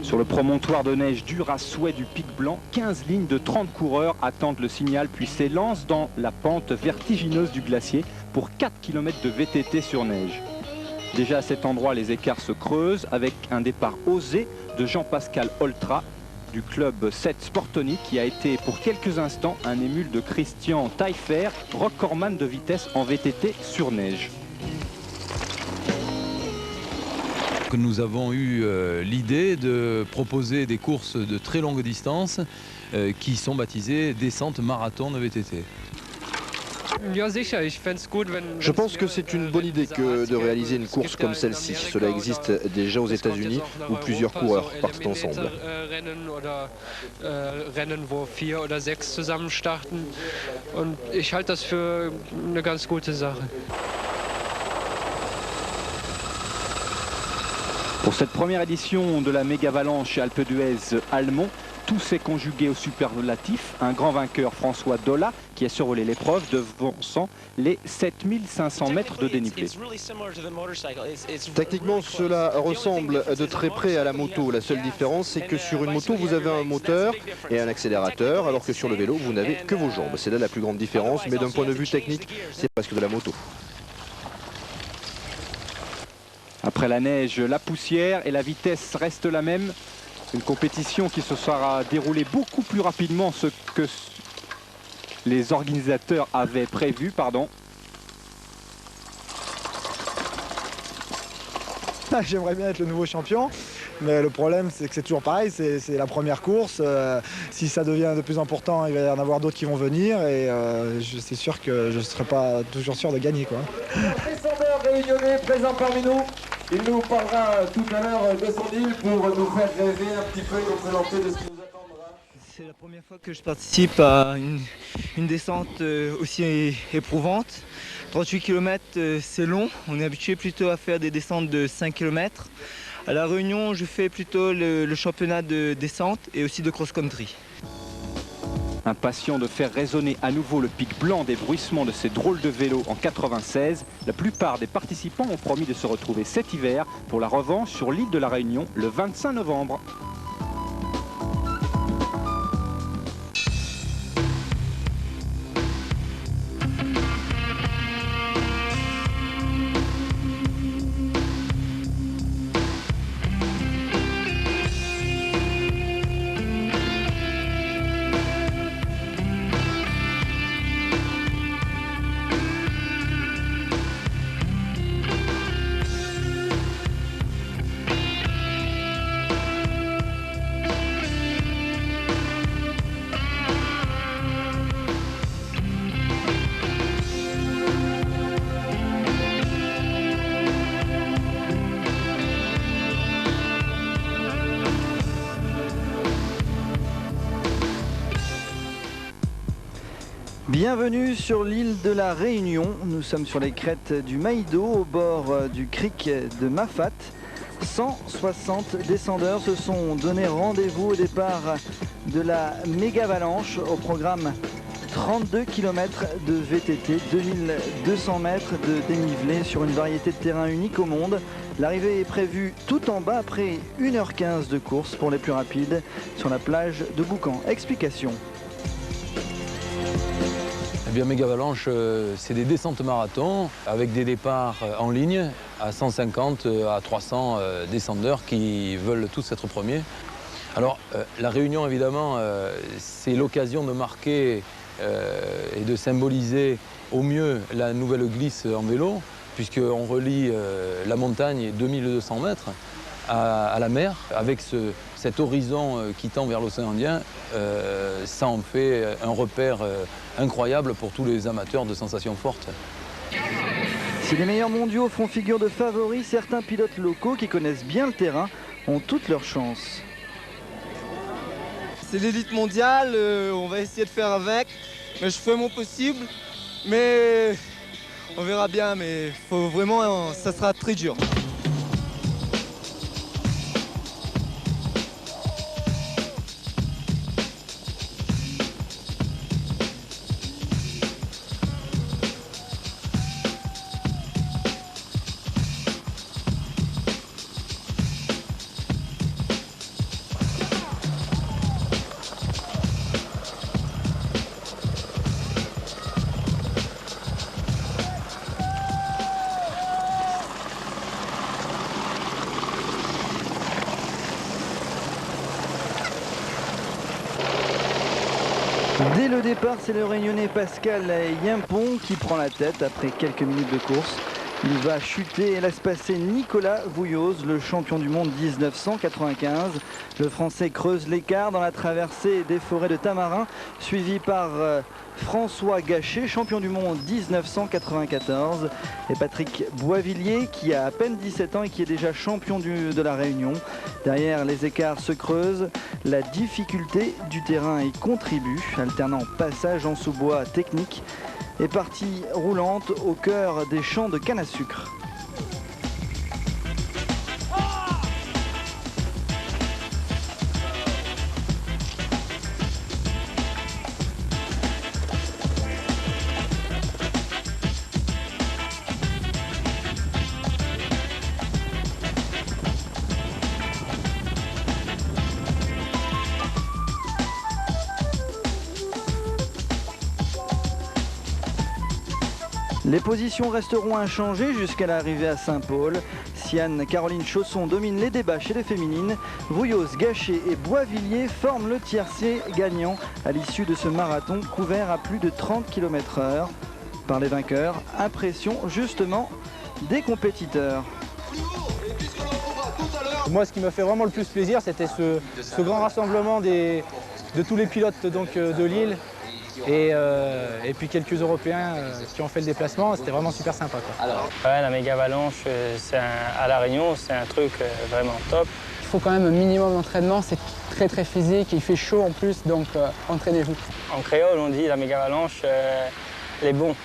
Sur le promontoire de neige dur à souhait du Pic Blanc, 15 lignes de 30 coureurs attendent le signal puis s'élancent dans la pente vertigineuse du glacier pour 4 km de VTT sur neige. Déjà à cet endroit, les écarts se creusent avec un départ osé de Jean-Pascal Oltra du club 7 Sportoni qui a été pour quelques instants un émule de Christian Taillefer, recordman de vitesse en VTT sur neige. Nous avons eu l'idée de proposer des courses de très longue distance qui sont baptisées descente marathon de VTT. Je pense que c'est une bonne idée que de réaliser une course comme celle-ci. Cela existe déjà aux États-Unis où plusieurs coureurs partent ensemble. Rennen, wo 4 oder 6 zusammen starten. Und ich halte das für eine ganz gute Sache. Pour cette première édition de la Méga-Avalanche Alpe d'Huez Almont, tout s'est conjugué au superlatif. Un grand vainqueur, François Dolla, qui a survolé l'épreuve, devançant les 7500 mètres de dénivelé. Techniquement, cela ressemble de très près à la moto. La seule différence, c'est que sur une moto, vous avez un moteur et un accélérateur, alors que sur le vélo, vous n'avez que vos jambes. C'est là la plus grande différence, mais d'un point de vue technique, c'est presque de la moto. Après la neige, la poussière et la vitesse restent la même. Une compétition qui se sera déroulée beaucoup plus rapidement ce que les organisateurs avaient prévu. J'aimerais bien être le nouveau champion, mais le problème c'est que c'est toujours pareil, c'est la première course. Si ça devient de plus important, il va y en avoir d'autres qui vont venir et c'est sûr que je ne serai pas toujours sûr de gagner, quoi. Descendeur réunionnais présent parmi nous. Il nous parlera tout à l'heure de son île pour nous faire rêver un petit peu et nous présenter de ce qui nous attendra. C'est la première fois que je participe à une descente aussi éprouvante. 38 km c'est long, on est habitué plutôt à faire des descentes de 5 km. À La Réunion, je fais plutôt le championnat de descente et aussi de cross-country. Impatient de faire résonner à nouveau le pic blanc des bruissements de ces drôles de vélos en 96, la plupart des participants ont promis de se retrouver cet hiver pour la revanche sur l'île de la Réunion le 25 novembre. Bienvenue sur l'île de la Réunion. Nous sommes sur les crêtes du Maïdo, au bord du cric de Mafat. 160 descendeurs se sont donné rendez-vous au départ de la Méga-Avalanche. Au programme 32 km de VTT, 2200 mètres de dénivelé sur une variété de terrains unique au monde. L'arrivée est prévue tout en bas après 1h15 de course pour les plus rapides sur la plage de Boucan. Explication. Eh bien, Méga-Avalanche, c'est des descentes marathon avec des départs en ligne à 150 à 300 descendeurs qui veulent tous être premiers. Alors, la Réunion, évidemment, c'est l'occasion de marquer et de symboliser au mieux la nouvelle glisse en vélo, puisqu'on relie la montagne et 2200 mètres à la mer, avec cet horizon qui tend vers l'océan Indien. Ça en fait un repère incroyable pour tous les amateurs de sensations fortes. Si les meilleurs mondiaux font figure de favoris, certains pilotes locaux qui connaissent bien le terrain ont toutes leurs chances. C'est l'élite mondiale, on va essayer de faire avec, mais je ferai mon possible, mais on verra bien, mais faut vraiment, ça sera très dur. Dès le départ, c'est le Réunionnais Pascal Yimpon qui prend la tête après quelques minutes de course. Il va chuter et laisse passer Nicolas Vouilloz, le champion du monde 1995. Le Français creuse l'écart dans la traversée des forêts de Tamarin, suivi par François Gachet, champion du monde 1994. Et Patrick Boisvillier, qui a à peine 17 ans et qui est déjà champion de la Réunion. Derrière, les écarts se creusent. La difficulté du terrain y contribue, alternant passage en sous-bois technique et partie roulante au cœur des champs de canne à sucre. Les positions resteront inchangées jusqu'à l'arrivée à Saint-Paul. Siane Caroline Chausson domine les débats chez les féminines. Vouilloz, Gachet et Boisvillier forment le tiercé gagnant à l'issue de ce marathon couvert à plus de 30 km/h. Par les vainqueurs, impression justement des compétiteurs. Moi, ce qui me fait vraiment le plus plaisir, c'était ce grand rassemblement de tous les pilotes donc, de Lille. Et puis quelques Européens qui ont fait le déplacement, c'était vraiment super sympa, quoi. Ouais, la méga avalanche à La Réunion, c'est un truc vraiment top. Il faut quand même un minimum d'entraînement, c'est très très physique, il fait chaud en plus, donc entraînez-vous. En créole, on dit la méga avalanche, les bons.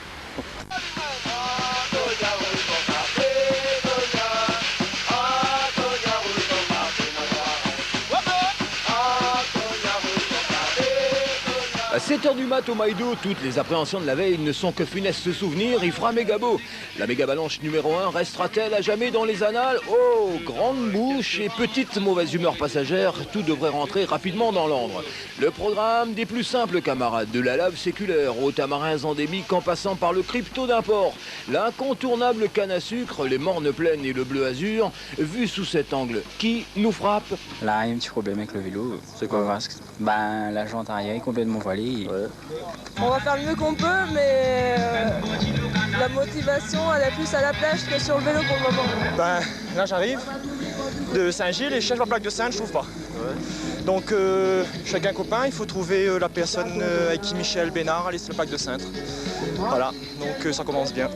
À 7h du mat au Maïdo, toutes les appréhensions de la veille ne sont que funestes souvenirs. Il fera méga beau. La méga avalanche numéro 1 restera-t-elle à jamais dans les annales? Oh, grande bouche et petite mauvaise humeur passagère, tout devrait rentrer rapidement dans l'ordre. Le programme des plus simples camarades, de la lave séculaire aux tamarins endémiques en passant par le crypto d'import. L'incontournable canne à sucre, les mornes plaines et le bleu azur, vu sous cet angle, qui nous frappe? Là, il y a un petit problème avec le vélo. C'est quoi? La jante arrière est complètement voilée. Ouais. On va faire le mieux qu'on peut, mais la motivation, elle est plus à la plage que sur le vélo pour le moment. Là, j'arrive de Saint-Gilles et je cherche la plaque de Sainte, je trouve pas. Ouais. Donc, je suis avec un copain, il faut trouver la personne avec qui Michel Bénard a laissé la plaque de Sainte. Voilà, donc ça commence bien.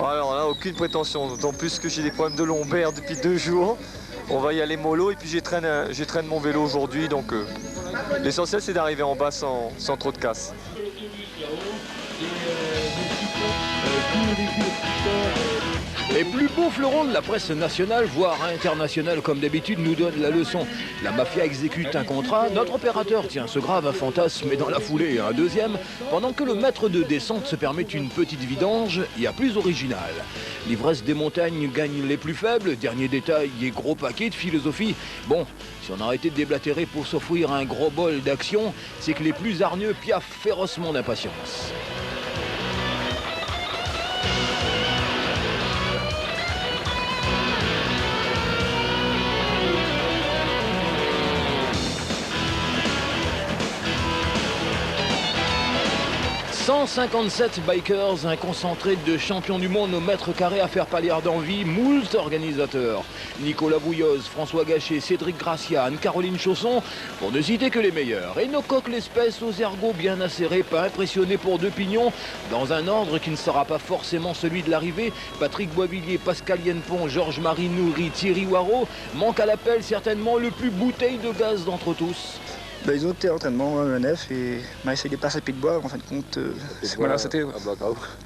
Alors là, aucune prétention, d'autant plus que j'ai des problèmes de lombaire depuis 2 jours. On va y aller mollo et puis j'étraîne mon vélo aujourd'hui, donc l'essentiel c'est d'arriver en bas sans trop de casse. Les plus beaux fleurons de la presse nationale, voire internationale comme d'habitude, nous donnent la leçon. La mafia exécute un contrat, notre opérateur tient ce grave un fantasme et dans la foulée un deuxième, pendant que le maître de descente se permet une petite vidange, il y a plus original. L'ivresse des montagnes gagne les plus faibles, dernier détail et gros paquet de philosophie. Bon, si on arrêtait de déblatérer pour s'offrir un gros bol d'action, c'est que les plus hargneux piaffent férocement d'impatience. « 157 bikers, un concentré de champions du monde au mètre carré à faire pâlir d'envie, moult organisateurs. Nicolas Vouilloz, François Gachet, Cédric Gracia, Anne-Caroline Chausson, pour ne citer que les meilleurs. Et nos coqs l'espèce aux ergots bien acérés, pas impressionnés pour 2 pignons, dans un ordre qui ne sera pas forcément celui de l'arrivée. Patrick Boisvillier, Pascal Yenpon, Georges-Marie Nourri, Thierry Waro, manque à l'appel certainement le plus bouteille de gaz d'entre tous. Ils ont été à l'entraînement à l'ENF et m'a essayé de passer pied de bois. En fin de compte, voilà, c'était.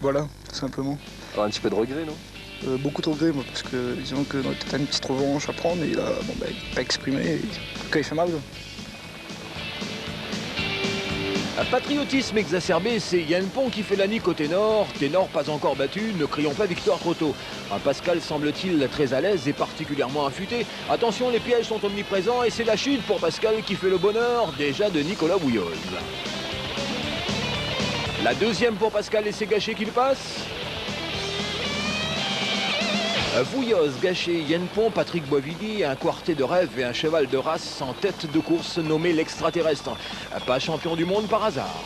Voilà, tout simplement. Alors, un petit peu de regret, non? Beaucoup de regret, moi, parce que disons que dans le tête, une petite revanche à prendre et là, bon, il n'a pas exprimé. Et, en tout cas, il fait mal. Un patriotisme exacerbé, c'est Yenpon qui fait la nique au ténor. Ténor pas encore battu, ne crions pas victoire trop tôt. Un Pascal semble-t-il très à l'aise et particulièrement affûté. Attention, les pièges sont omniprésents et c'est la chute pour Pascal qui fait le bonheur déjà de Nicolas Vouilloz. La deuxième pour Pascal et c'est Gachet qui le passe. Vouilloz, Gachet, Yenpon, Patrick Boisvillier, un quartet de rêve et un cheval de race en tête de course nommé l'extraterrestre. Pas champion du monde par hasard.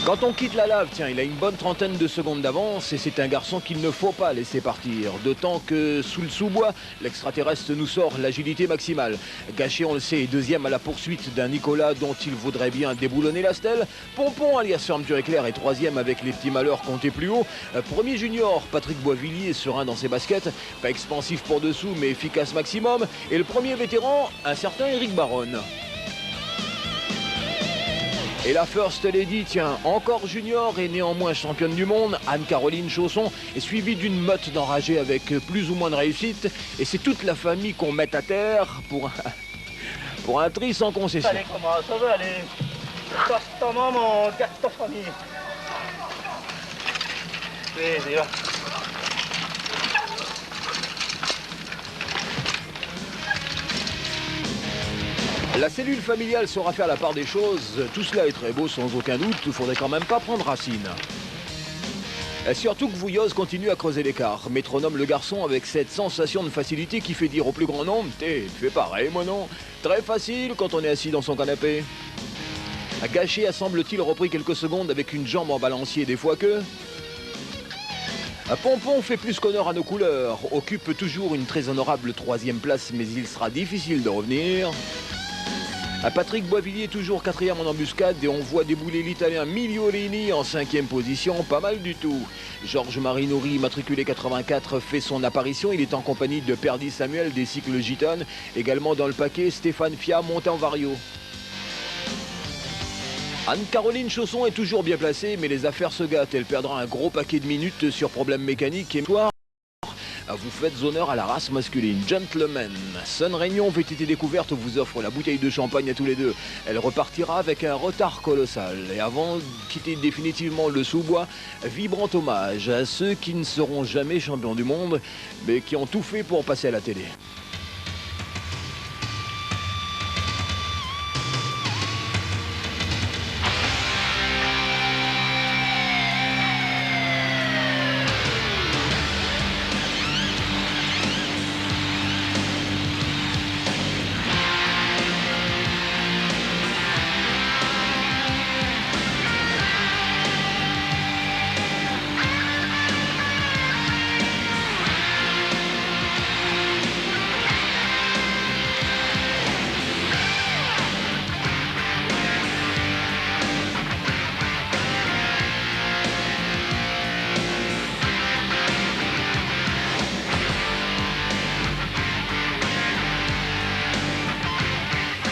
Quand on quitte la lave, tiens, il a une bonne trentaine de secondes d'avance et c'est un garçon qu'il ne faut pas laisser partir. D'autant que sous le sous-bois, l'extraterrestre nous sort l'agilité maximale. Gachet, on le sait, est deuxième à la poursuite d'un Nicolas dont il vaudrait bien déboulonner la stèle. Pompon, alias Fermeture Éclair, est troisième avec les petits malheurs comptés plus haut. Premier junior, Patrick Boisvilliers, serein dans ses baskets, pas expansif pour dessous mais efficace maximum. Et le premier vétéran, un certain Eric Baronne. Et la First Lady, tiens, encore junior et néanmoins championne du monde, Anne-Caroline Chausson est suivie d'une meute d'enragés avec plus ou moins de réussite. Et c'est toute la famille qu'on met à terre pour un tri sans concession. Allez, comment ça va, allez. Passe ta maman, garde ta famille. Allez, va. La cellule familiale saura faire la part des choses. Tout cela est très beau sans aucun doute. Il ne faudrait quand même pas prendre racine. Et surtout que Vouilloz continue à creuser l'écart. Métronome le garçon avec cette sensation de facilité qui fait dire au plus grand nombre: t'es fais pareil, moi non. Très facile quand on est assis dans son canapé. Gachet a semble-t-il repris quelques secondes avec une jambe en balancier des fois que... Pompon fait plus qu'honneur à nos couleurs. Occupe toujours une très honorable 3e place, mais il sera difficile de revenir. Patrick Boisvilliers toujours 4e en embuscade et on voit débouler l'italien Migliolini en 5e position, pas mal du tout. Georges Marinori, matriculé 84, fait son apparition. Il est en compagnie de Perdi Samuel des cycles gitanes. Également dans le paquet, Stéphane Fia monté en vario. Anne-Caroline Chausson est toujours bien placée, mais les affaires se gâtent. Elle perdra un gros paquet de minutes sur problème mécanique et soir. Vous faites honneur à la race masculine. Gentlemen, Sun Réunion VTT Découverte vous offre la bouteille de champagne à tous les deux. Elle repartira avec un retard colossal. Et avant de quitter définitivement le sous-bois, vibrant hommage à ceux qui ne seront jamais champions du monde, mais qui ont tout fait pour passer à la télé.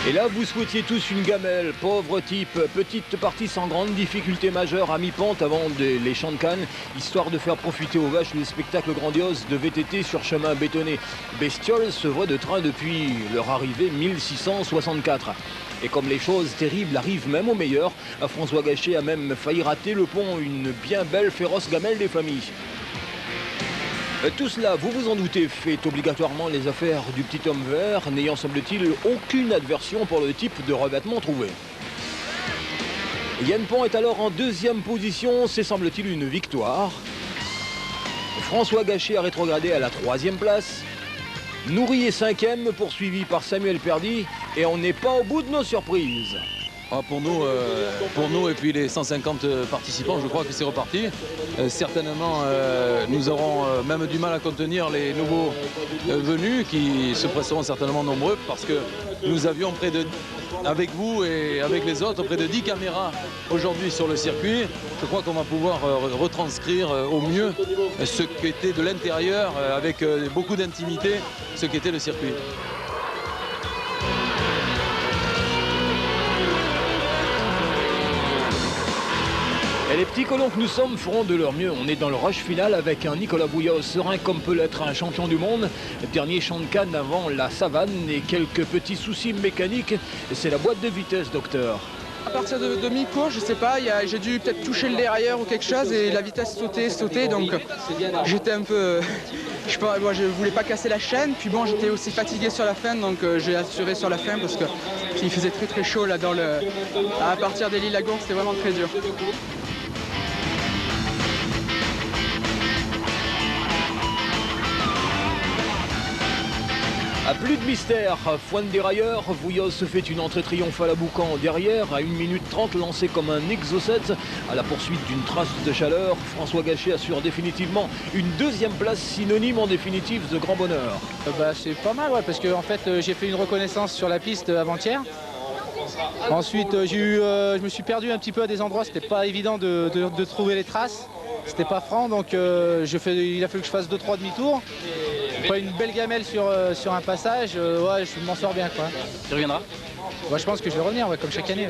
Et là, vous souhaitiez tous une gamelle, pauvre type, petite partie sans grande difficulté majeure à mi-pente avant les champs de Cannes, histoire de faire profiter aux vaches le spectacle grandiose de VTT sur chemin bétonné. Bestiole se voit de train depuis leur arrivée 1664. Et comme les choses terribles arrivent même aux meilleurs, François Gachet a même failli rater le pont, une bien belle féroce gamelle des familles. Tout cela, vous vous en doutez, fait obligatoirement les affaires du petit homme vert, n'ayant semble-t-il aucune adversion pour le type de revêtement trouvé. Yann Pont est alors en 2e position, c'est semble-t-il une victoire. François Gachet a rétrogradé à la 3e place. Nourri est 5e, poursuivi par Samuel Perdi, et on n'est pas au bout de nos surprises. Pour nous et puis les 150 participants, je crois que c'est reparti. Certainement, nous aurons même du mal à contenir les nouveaux venus qui se presseront certainement nombreux parce que nous avions avec vous et avec les autres, près de 10 caméras aujourd'hui sur le circuit. Je crois qu'on va pouvoir retranscrire au mieux ce qu'était de l'intérieur, avec beaucoup d'intimité, ce qu'était le circuit. Et les petits colons que nous sommes feront de leur mieux. On est dans le rush final avec un Nicolas Vouilloz serein comme peut l'être un champion du monde. Dernier champ de Cannes avant la savane et quelques petits soucis mécaniques. C'est la boîte de vitesse, docteur. À partir de mi-cours, je sais pas, j'ai dû peut-être toucher le dérailleur ou quelque chose et la vitesse sautait, donc j'étais un peu... je voulais pas casser la chaîne, puis bon, j'étais aussi fatigué sur la fin, donc j'ai assuré sur la fin parce qu'il faisait très très chaud là à partir des Lilles Lagourdes, c'était vraiment très dur. À plus de mystère, Foin de dérailleur, Vouilloz se fait une entrée triomphale à Boucan derrière, à 1 minute 30 lancé comme un exocet. À la poursuite d'une trace de chaleur, François Gachet assure définitivement une 2e place synonyme en définitive de grand bonheur. C'est pas mal, ouais, parce que en fait, j'ai fait une reconnaissance sur la piste avant-hier. Ensuite, je me suis perdu un petit peu à des endroits, c'était pas évident de trouver les traces. C'était pas franc, donc il a fallu que je fasse 2-3 demi-tours. Après une belle gamelle sur un passage, ouais, je m'en sors bien, quoi. Tu reviendras? Ouais, je pense que je vais revenir, ouais, comme chaque année.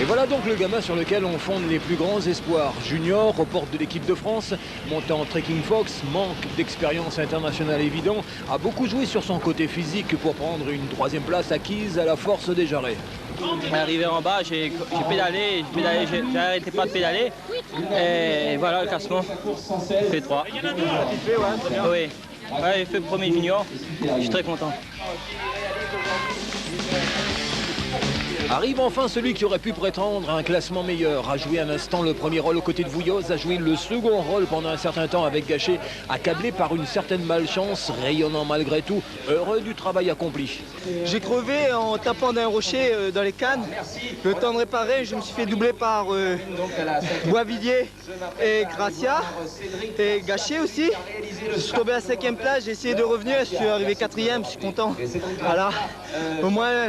Et voilà donc le gamin sur lequel on fonde les plus grands espoirs. Junior, aux portes de l'équipe de France, monté en Trekking Fox, manque d'expérience internationale évident, a beaucoup joué sur son côté physique pour prendre une 3e place acquise à la force des jarrets. Arrivé en bas, j'ai pédalé, j'ai arrêté pas de pédaler. Et voilà le classement. Fait 3. Oui, j'ai fait le premier junior. Je suis très content. Arrive enfin celui qui aurait pu prétendre à un classement meilleur, a joué un instant le premier rôle aux côtés de Vouilloz, a joué le second rôle pendant un certain temps avec Gachet, accablé par une certaine malchance, rayonnant malgré tout, heureux du travail accompli. J'ai crevé en tapant d'un rocher dans les cannes. Le temps de réparer, je me suis fait doubler par Boisvilliers et Gracia et Gachet aussi. Je suis tombé à 5e place, j'ai essayé de revenir, je suis arrivé 4e, je suis content. Voilà, au moins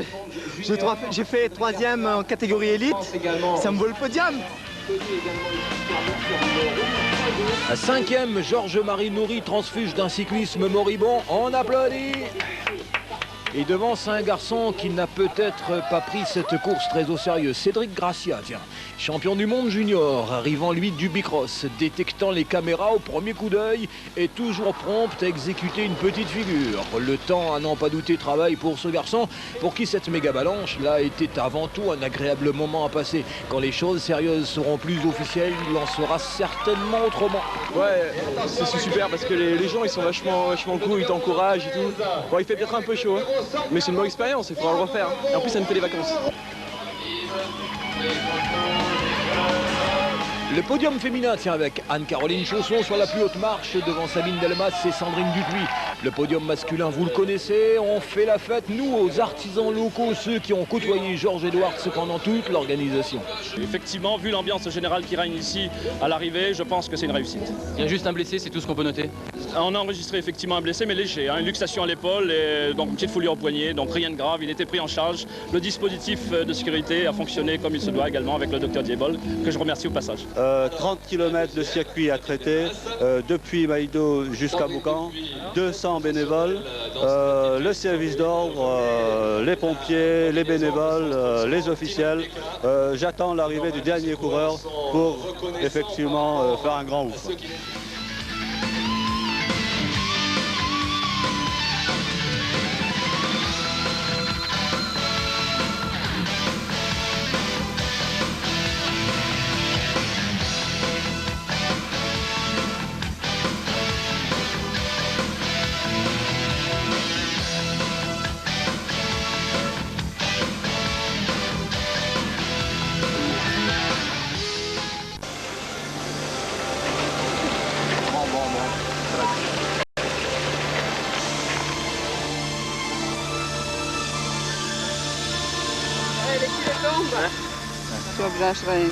j'ai fait 3e en catégorie élite, ça me vaut le podium. À 5e, Georges-Marie Nourry, transfuge d'un cyclisme moribond, on applaudit. Et devant un garçon qui n'a peut-être pas pris cette course très au sérieux, Cédric Gracia, tiens, champion du monde junior, arrivant lui du bicross, détectant les caméras au premier coup d'œil et toujours prompt à exécuter une petite figure. Le temps, à n'en pas douter, travaille pour ce garçon, pour qui cette méga balanche là était avant tout un agréable moment à passer. Quand les choses sérieuses seront plus officielles, il en sera certainement autrement. Ouais, c'est super parce que les gens ils sont vachement cool, ils t'encouragent et tout. Bon, il fait peut-être un peu chaud, hein. Mais c'est une bonne expérience, il faudra le refaire. Et en plus, ça me fait des vacances. Le podium féminin tient avec Anne-Caroline Chausson sur la plus haute marche devant Sabine Delmas et Sandrine Dupuis. Le podium masculin, vous le connaissez, on fait la fête, nous, aux artisans locaux, ceux qui ont côtoyé Georges Edwards pendant toute l'organisation. Effectivement, vu l'ambiance générale qui règne ici à l'arrivée, je pense que c'est une réussite. Il y a juste un blessé, c'est tout ce qu'on peut noter. On a enregistré effectivement un blessé, mais léger, une luxation à l'épaule et donc une petite foulure au poignet, donc rien de grave, il était pris en charge. Le dispositif de sécurité a fonctionné comme il se doit également avec le docteur Diebol, que je remercie au passage. 30 km de circuit à traiter, depuis Maïdo jusqu'à Boucan, 200 bénévoles, le service d'ordre, les pompiers, les bénévoles, les officiels. J'attends l'arrivée du dernier coureur pour effectivement faire un grand ouf. Si obrzeszła due.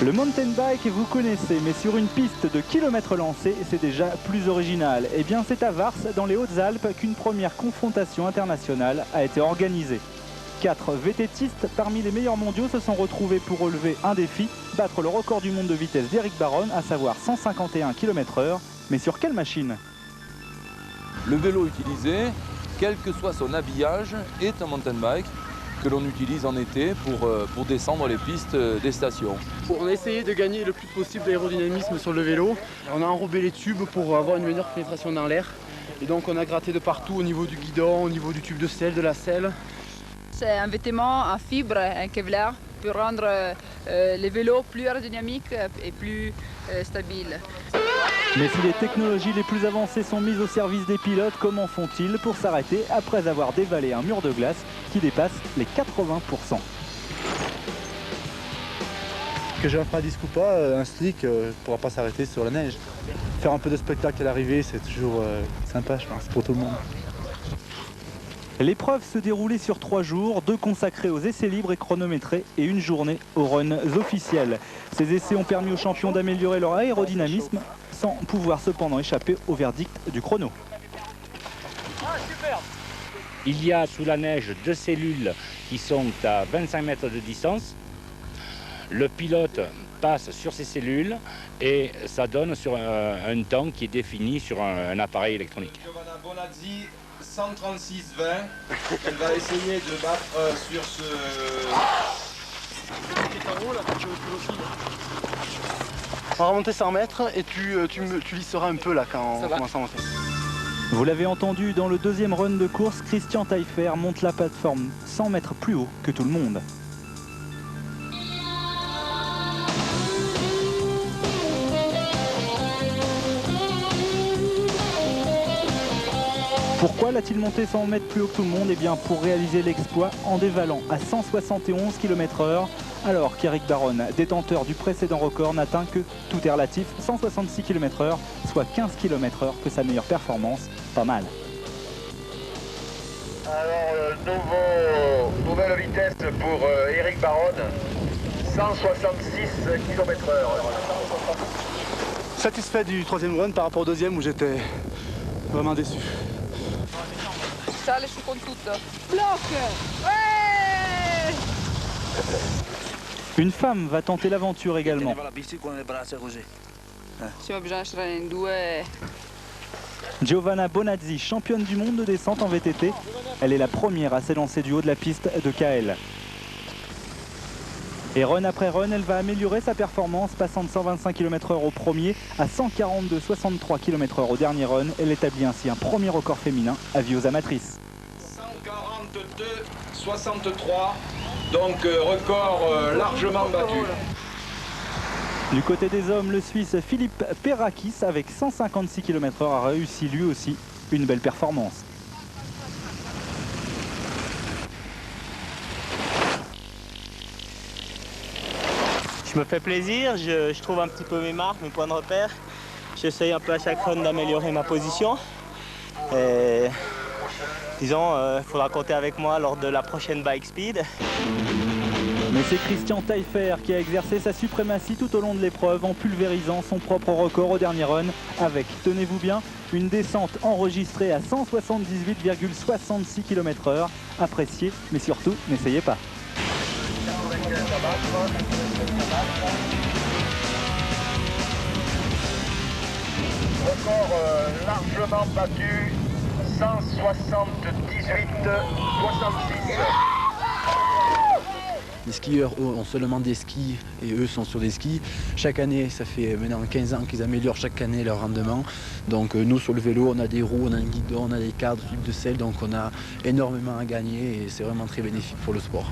Le mountain bike, vous connaissez, mais sur une piste de kilomètres lancés, c'est déjà plus original. Eh bien, c'est à Vars, dans les Hautes-Alpes, qu'une première confrontation internationale a été organisée. 4 VTTistes parmi les meilleurs mondiaux se sont retrouvés pour relever un défi, battre le record du monde de vitesse d'Eric Baron, à savoir 151 km/h. Mais sur quelle machine? Le vélo utilisé, quel que soit son habillage, est un mountain bike. que l'on utilise en été pour descendre les pistes des stations. On a essayé de gagner le plus possible d'aérodynamisme sur le vélo. On a enrobé les tubes pour avoir une meilleure pénétration dans l'air. Et donc on a gratté de partout au niveau du guidon, au niveau du tube de selle, de la selle. C'est un vêtement en fibre, un Kevlar, pour rendre les vélos plus aérodynamiques et plus stabiles. Mais si les technologies les plus avancées sont mises au service des pilotes, comment font-ils pour s'arrêter après avoir dévalé un mur de glace qui dépasse les 80%? Que j'ai un frein à disque ou pas, un slick ne pourra pas s'arrêter sur la neige. Faire un peu de spectacle à l'arrivée, c'est toujours sympa, je pense, pour tout le monde. L'épreuve se déroulait sur 3 jours, 2 consacrés aux essais libres et chronométrés et une journée aux runs officiels. Ces essais ont permis aux champions d'améliorer leur aérodynamisme sans pouvoir cependant échapper au verdict du chrono. Il y a sous la neige 2 cellules qui sont à 25 mètres de distance. Le pilote passe sur ces cellules et ça donne sur un temps qui est défini sur un appareil électronique. 136,20. Elle va essayer de battre sur ce... On va remonter 100 mètres et tu lisseras un peu là quand on commence à monter. Vous l'avez entendu, dans le deuxième run de course, Christian Taillefer monte la plateforme 100 mètres plus haut que tout le monde. Pourquoi l'a-t-il monté 100 mètres plus haut que tout le monde? Eh bien pour réaliser l'exploit en dévalant à 171 km/h, alors qu'Eric Baron, détenteur du précédent record, n'atteint que, tout est relatif, 166 km/h, soit 15 km/h que sa meilleure performance. Pas mal. Alors, nouvelle vitesse pour Eric Baron, 166 km/h. Satisfait du troisième run par rapport au deuxième où j'étais vraiment déçu. Sale su con tutto. Bloc! Ouais! Une femme va tenter l'aventure également. Giovanna Bonazzi, championne du monde de descente en VTT. Elle est la première à s'élancer du haut de la piste de KL. Et run après run, elle va améliorer sa performance, passant de 125 km/h au premier à 142,63 km/h au dernier run. Elle établit ainsi un premier record féminin à vie aux amatrices. 142,63, donc record largement battu. Du côté des hommes, le Suisse Philippe Perakis, avec 156 km/h, a réussi lui aussi une belle performance. Je me fais plaisir, je trouve un petit peu mes marques, mes points de repère. J'essaye un peu à chaque run d'améliorer ma position. Et, disons, il faudra compter avec moi lors de la prochaine Bike Speed. Mais c'est Christian Taillefer qui a exercé sa suprématie tout au long de l'épreuve en pulvérisant son propre record au dernier run avec, tenez-vous bien, une descente enregistrée à 178,66 km/h. Appréciez, mais surtout, n'essayez pas. Record largement battu, 178,66. Les skieurs ont seulement des skis et eux sont sur des skis. Chaque année, ça fait maintenant 15 ans qu'ils améliorent chaque année leur rendement. Donc nous sur le vélo, on a des roues, on a un guidon, on a des cadres, tubes de selle, donc on a énormément à gagner et c'est vraiment très bénéfique pour le sport.